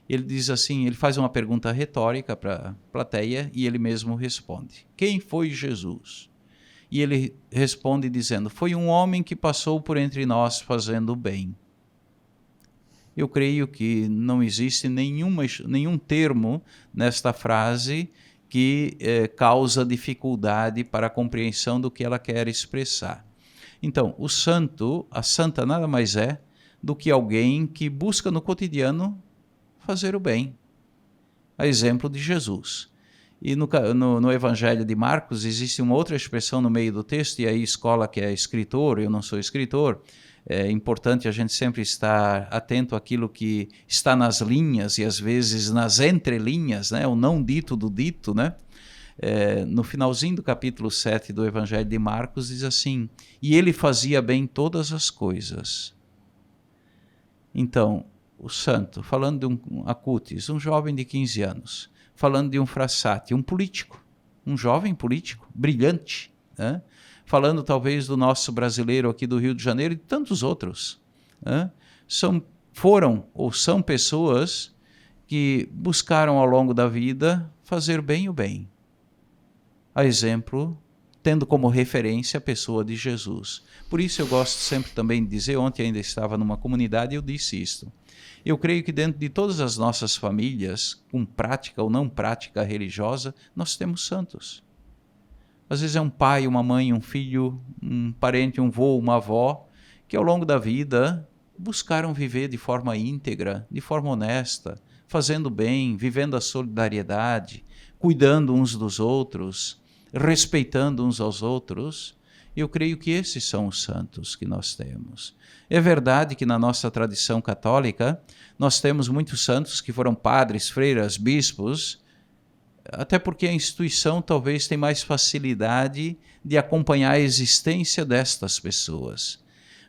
Ele diz assim, ele faz uma pergunta retórica para a plateia e ele mesmo responde. Quem foi Jesus? E ele responde dizendo, foi um homem que passou por entre nós fazendo bem. Eu creio que não existe nenhum termo nesta frase que causa dificuldade para a compreensão do que ela quer expressar. Então, o santo, a santa nada mais é do que alguém que busca no cotidiano fazer o bem, a exemplo de Jesus. E no Evangelho de Marcos existe uma outra expressão no meio do texto, e aí escola que é escritor, eu não sou escritor, é importante a gente sempre estar atento àquilo que está nas linhas e às vezes nas entrelinhas, né? O não dito do dito, né? No finalzinho do capítulo 7 do Evangelho de Marcos diz assim, e ele fazia bem todas as coisas. Então, o santo, falando de um Acutis, um jovem de 15 anos, falando de um Frassati, um político, um jovem político, brilhante, né? Falando talvez do nosso brasileiro aqui do Rio de Janeiro e tantos outros, né? Foram ou são pessoas que buscaram ao longo da vida fazer bem o bem. A exemplo, tendo como referência a pessoa de Jesus. Por isso eu gosto sempre também de dizer, ontem ainda estava numa comunidade e eu disse isto. Eu creio que dentro de todas as nossas famílias, com prática ou não prática religiosa, nós temos santos. Às vezes é um pai, uma mãe, um filho, um parente, um vô, uma avó, que ao longo da vida buscaram viver de forma íntegra, de forma honesta, fazendo bem, vivendo a solidariedade, cuidando uns dos outros, respeitando uns aos outros. Eu creio que esses são os santos que nós temos. É verdade que na nossa tradição católica nós temos muitos santos que foram padres, freiras, bispos, até porque a instituição talvez tem mais facilidade de acompanhar a existência destas pessoas.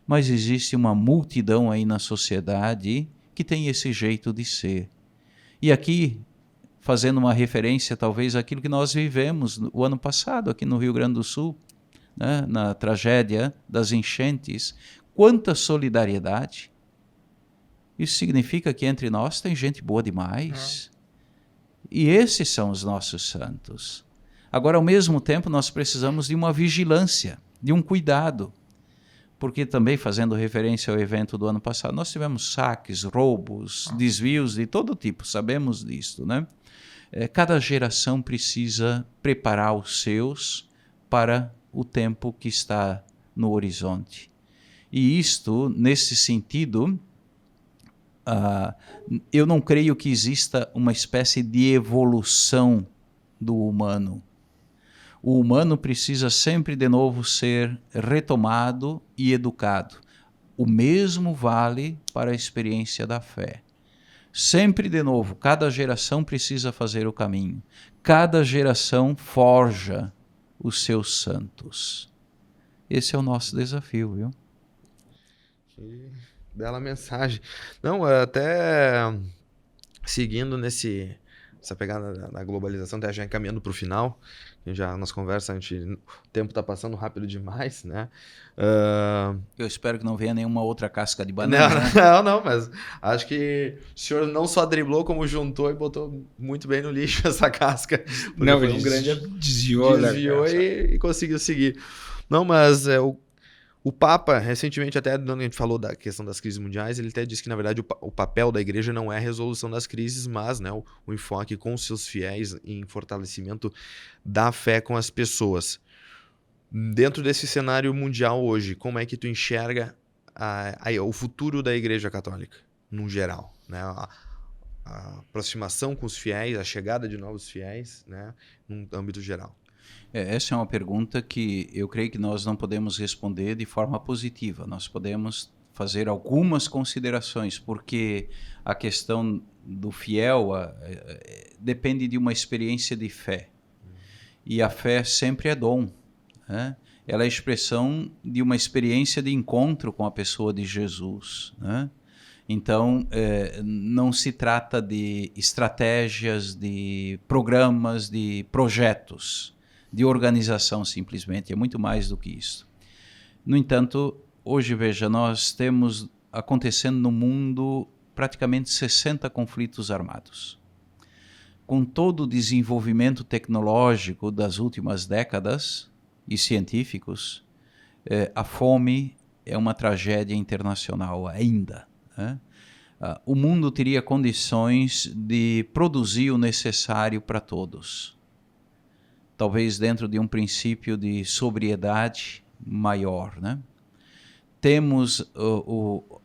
Mas existe uma multidão aí na sociedade que tem esse jeito de ser. E aqui, fazendo uma referência talvez àquilo que nós vivemos o ano passado aqui no Rio Grande do Sul, né, na tragédia das enchentes, quanta solidariedade. Isso significa que entre nós tem gente boa demais. E esses são os nossos santos. Agora, ao mesmo tempo, nós precisamos de uma vigilância, de um cuidado. Porque também, fazendo referência ao evento do ano passado, nós tivemos saques, roubos, desvios de todo tipo, sabemos disso, né? Cada geração precisa preparar os seus para o tempo que está no horizonte. E isto, nesse sentido, eu não creio que exista uma espécie de evolução do humano. O humano precisa sempre de novo ser retomado e educado. O mesmo vale para a experiência da fé. Sempre de novo, cada geração precisa fazer o caminho. Cada geração forja os seus santos. Esse é o nosso desafio, viu? Que bela mensagem. Não, até seguindo essa pegada da globalização, até já encaminhando para o final, já nas conversas, o tempo está passando rápido demais, né? Eu espero que não venha nenhuma outra casca de banana. Não, né? não, mas acho que o senhor não só driblou, como juntou e botou muito bem no lixo essa casca. Porque Não, foi um grande desviou e conseguiu seguir. Não, mas o Papa, recentemente, até quando a gente falou da questão das crises mundiais, ele até disse que, na verdade, o papel da igreja não é a resolução das crises, mas, né, o enfoque com os seus fiéis em fortalecimento da fé com as pessoas. Dentro desse cenário mundial hoje, como é que tu enxerga o futuro da Igreja Católica, no geral, né? A aproximação com os fiéis, a chegada de novos fiéis, né? Num âmbito geral. Essa é uma pergunta que eu creio que nós não podemos responder de forma positiva. Nós podemos fazer algumas considerações, porque a questão do fiel depende de uma experiência de fé. E a fé sempre é dom. Né? Ela é a expressão de uma experiência de encontro com a pessoa de Jesus. Né? Então, não se trata de estratégias, de programas, de projetos, de organização simplesmente. É muito mais do que isso. No entanto, hoje, veja, nós temos acontecendo no mundo praticamente 60 conflitos armados. Com todo o desenvolvimento tecnológico das últimas décadas, e científicos, a fome é uma tragédia internacional ainda. Né? O mundo teria condições de produzir o necessário para todos. Talvez dentro de um princípio de sobriedade maior. Né? Temos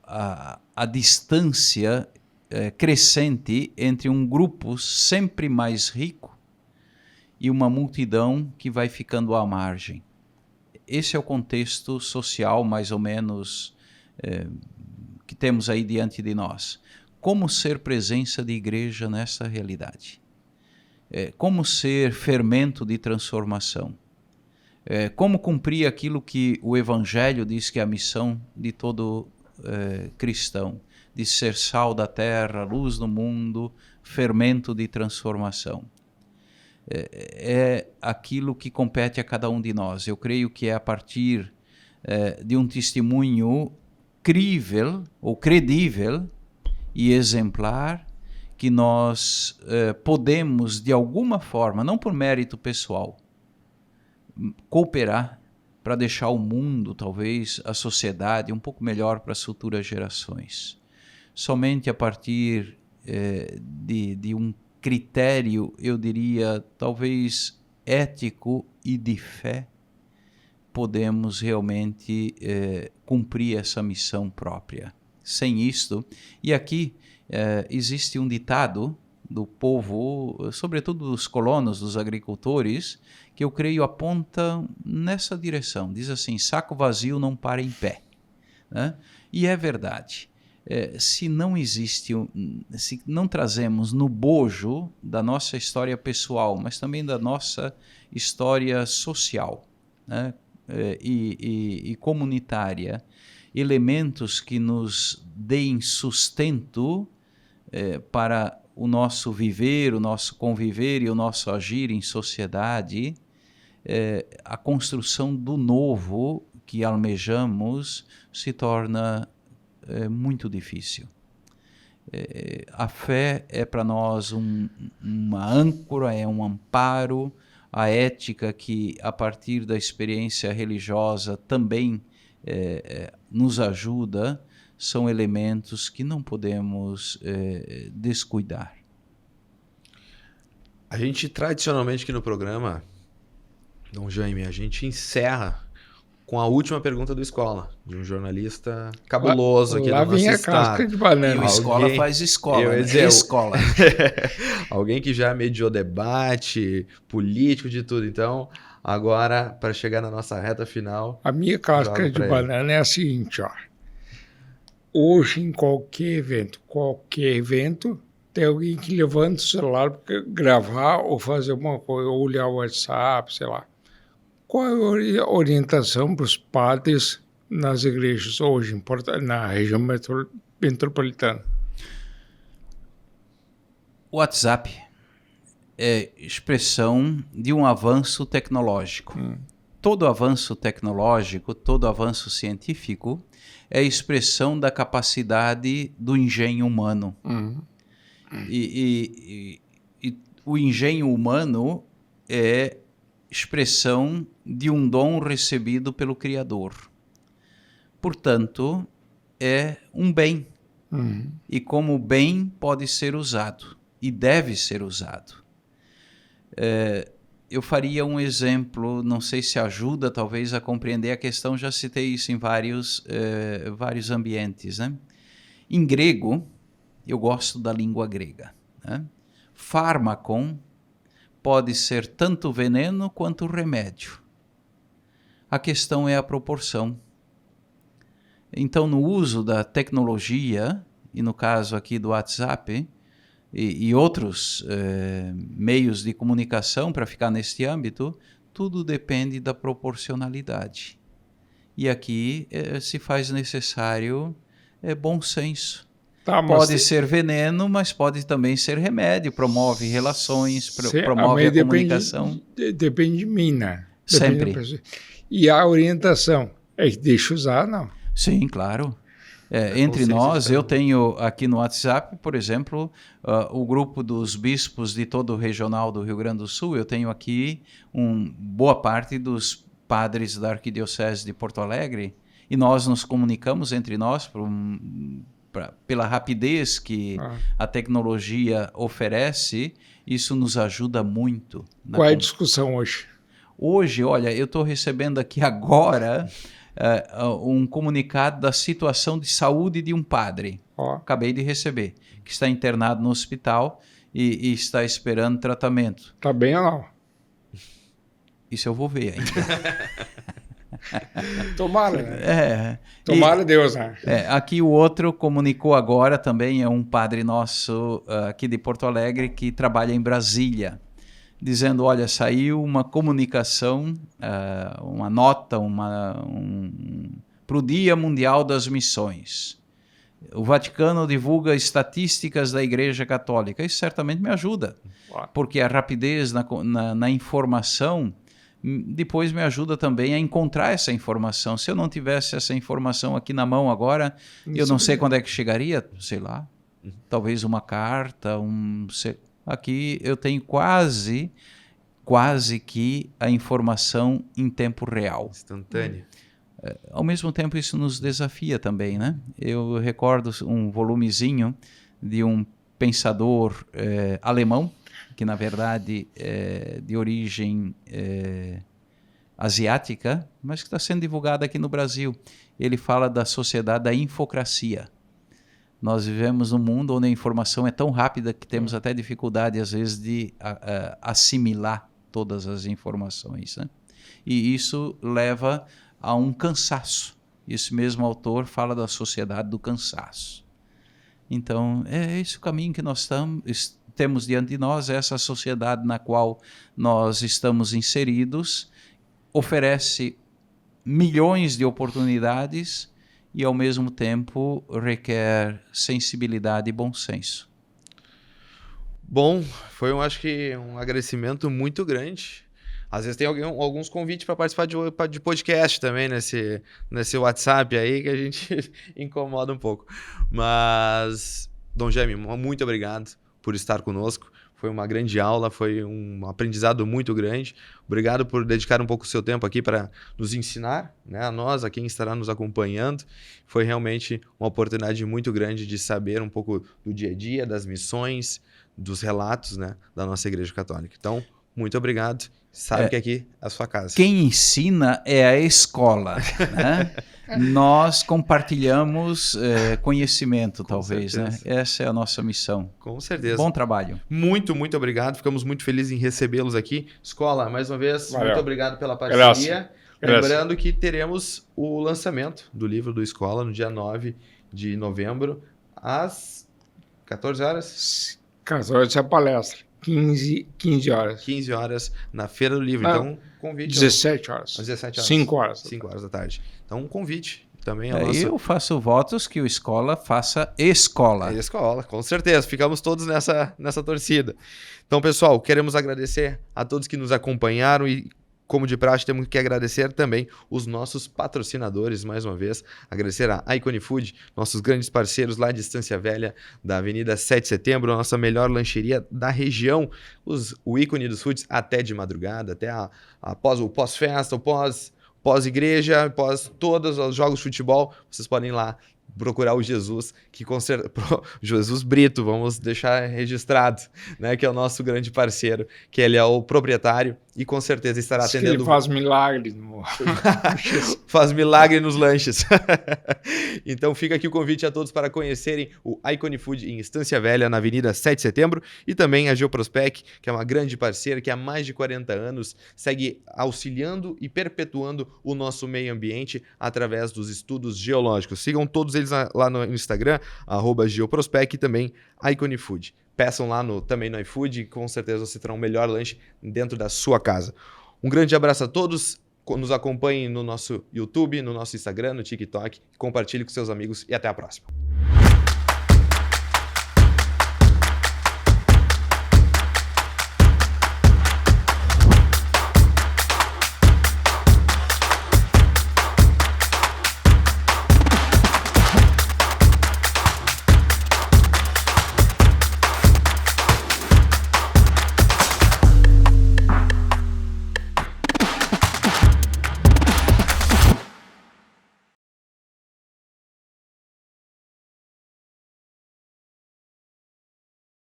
a distância crescente entre um grupo sempre mais rico e uma multidão que vai ficando à margem. Esse é o contexto social, mais ou menos, que temos aí diante de nós. Como ser presença de igreja nessa realidade? Como ser fermento de transformação? Como cumprir aquilo que o Evangelho diz que é a missão de todo cristão, de ser sal da terra, luz do mundo, fermento de transformação? É aquilo que compete a cada um de nós. Eu creio que é a partir de um testemunho crível ou credível e exemplar que nós podemos, de alguma forma, não por mérito pessoal, cooperar para deixar o mundo, talvez a sociedade, um pouco melhor para as futuras gerações. Somente a partir de um critério, eu diria, talvez ético e de fé, podemos realmente cumprir essa missão própria. Sem isto, e aqui existe um ditado do povo, sobretudo dos colonos, dos agricultores, que eu creio aponta nessa direção. Diz assim: saco vazio não para em pé. Né? E é verdade. Se não existe, se não trazemos no bojo da nossa história pessoal, mas também da nossa história social, né? e comunitária, elementos que nos deem sustento para o nosso viver, o nosso conviver e o nosso agir em sociedade, a construção do novo que almejamos se torna muito difícil. A fé é para nós uma âncora, é um amparo. A ética, que a partir da experiência religiosa também nos ajuda, são elementos que não podemos descuidar. A gente tradicionalmente aqui no programa, Dom Jaime, a gente encerra com a última pergunta do Escola, de um jornalista cabuloso aqui lá do nosso vem a estado. casca de banana. E o Escola faz escola, eu ia né? dizer, Escola. Alguém que já mediou debate político de tudo. Então, agora, para chegar na nossa reta final... A minha casca jogo de pra ele. banana é a seguinte, ó. Hoje, em qualquer evento, tem alguém que levanta o celular para gravar ou fazer uma coisa, ou olhar o WhatsApp, sei lá. Qual é a orientação para os padres nas igrejas hoje, na região metropolitana? O WhatsApp é expressão de um avanço tecnológico. Todo avanço tecnológico, todo avanço científico é expressão da capacidade do engenho humano. E o engenho humano é expressão de um dom recebido pelo Criador. Portanto, é um bem. E como bem pode ser usado e deve ser usado. Eu faria um exemplo, não sei se ajuda talvez a compreender a questão, já citei isso em vários ambientes, né? Em grego, eu gosto da língua grega, né? Fármacon pode ser tanto veneno quanto remédio. A questão é a proporção. Então, no uso da tecnologia, e no caso aqui do WhatsApp, e outros meios de comunicação para ficar neste âmbito, tudo depende da proporcionalidade. E aqui se faz necessário bom senso. Pode ser veneno, mas pode também ser remédio, promove relações, promove a comunicação. Depende de mim, né? Sempre. E a orientação é que deixa usar, não? Sim, claro. Entre nós, eu tenho aqui no WhatsApp, por exemplo, o grupo dos bispos de todo o regional do Rio Grande do Sul. Eu tenho aqui boa parte dos padres da Arquidiocese de Porto Alegre e nós nos comunicamos entre nós pela rapidez que a tecnologia oferece. Isso nos ajuda muito. Qual é a discussão hoje? Hoje, olha, eu estou recebendo aqui agora... um comunicado da situação de saúde de um padre. Acabei de receber, que está internado no hospital e está esperando tratamento. Está bem ou não? Isso eu vou ver ainda. Tomara, né? Tomara Deus, né? Aqui o outro comunicou agora também, é um padre nosso aqui de Porto Alegre que trabalha em Brasília, dizendo, olha, saiu uma comunicação, uma nota para o Dia Mundial das Missões. O Vaticano divulga estatísticas da Igreja Católica. Isso certamente me ajuda, porque a rapidez na informação depois me ajuda também a encontrar essa informação. Se eu não tivesse essa informação aqui na mão agora, eu não sei quando é que chegaria, sei lá, talvez uma carta, Aqui eu tenho quase que a informação em tempo real. Instantânea. Ao mesmo tempo, isso nos desafia também, né? Eu recordo um volumezinho de um pensador alemão, que na verdade é de origem asiática, mas que está sendo divulgado aqui no Brasil. Ele fala da sociedade da infocracia. Nós vivemos num mundo onde a informação é tão rápida que temos até dificuldade, às vezes, de assimilar todas as informações, né? E isso leva a um cansaço. Esse mesmo autor fala da sociedade do cansaço. Então, é esse o caminho que nós temos diante de nós, essa sociedade na qual nós estamos inseridos, oferece milhões de oportunidades e, ao mesmo tempo, requer sensibilidade e bom senso. Bom, foi, acho que, um agradecimento muito grande. Às vezes tem alguns convites para participar de podcast também nesse WhatsApp aí, que a gente incomoda um pouco. Mas, Dom Jaime, muito obrigado por estar conosco. Foi uma grande aula, foi um aprendizado muito grande. Obrigado por dedicar um pouco o seu tempo aqui para nos ensinar, né, a nós, a quem estará nos acompanhando. Foi realmente uma oportunidade muito grande de saber um pouco do dia a dia, das missões, dos relatos, né, da nossa Igreja Católica. Então, muito obrigado. sabe que aqui é a sua casa. Quem ensina é a escola, né? Nós compartilhamos conhecimento, talvez, certeza. né? Essa é a nossa missão. Com certeza. Bom trabalho. Muito, muito obrigado. Ficamos muito felizes em recebê-los aqui. Escola, mais uma vez, Valeu. muito obrigado pela parceria. Graças. Lembrando que teremos o lançamento do livro do Escola no dia 9 de novembro, às 14 horas? 14 a palestra, 15 horas. 15 horas na Feira do Livro. Então, convite. 17 horas. Às 17 horas. 5 horas. 5 horas da tarde. Então, um convite também ao nosso... Eu faço votos que o Escola faça escola. É escola, com certeza. Ficamos todos nessa torcida. Então, pessoal, queremos agradecer a todos que nos acompanharam e, como de praxe, temos que agradecer também os nossos patrocinadores, mais uma vez. Agradecer a Icone Food, nossos grandes parceiros lá de Estância Velha, da Avenida 7 de Setembro, a nossa melhor lancheria da região. O ícone dos foods até de madrugada, até o pós-festa, o pós-igreja, após todos os jogos de futebol. Vocês podem ir lá procurar o Jesus, Jesus Brito, vamos deixar registrado, né, que é o nosso grande parceiro, que ele é o proprietário e com certeza estará Diz que atendendo... ele faz milagres. Faz milagre nos lanches. Então fica aqui o convite a todos para conhecerem o Icone Food em Estância Velha, na Avenida 7 de Setembro, e também a Geoprospec, que é uma grande parceira, que há mais de 40 anos segue auxiliando e perpetuando o nosso meio ambiente através dos estudos geológicos. Sigam todos eles lá no Instagram, @Geoprospec, e também Icone Food. Peçam lá também no iFood, e com certeza você terá um melhor lanche dentro da sua casa. Um grande abraço a todos, nos acompanhem no nosso YouTube, no nosso Instagram, no TikTok, compartilhe com seus amigos e até a próxima.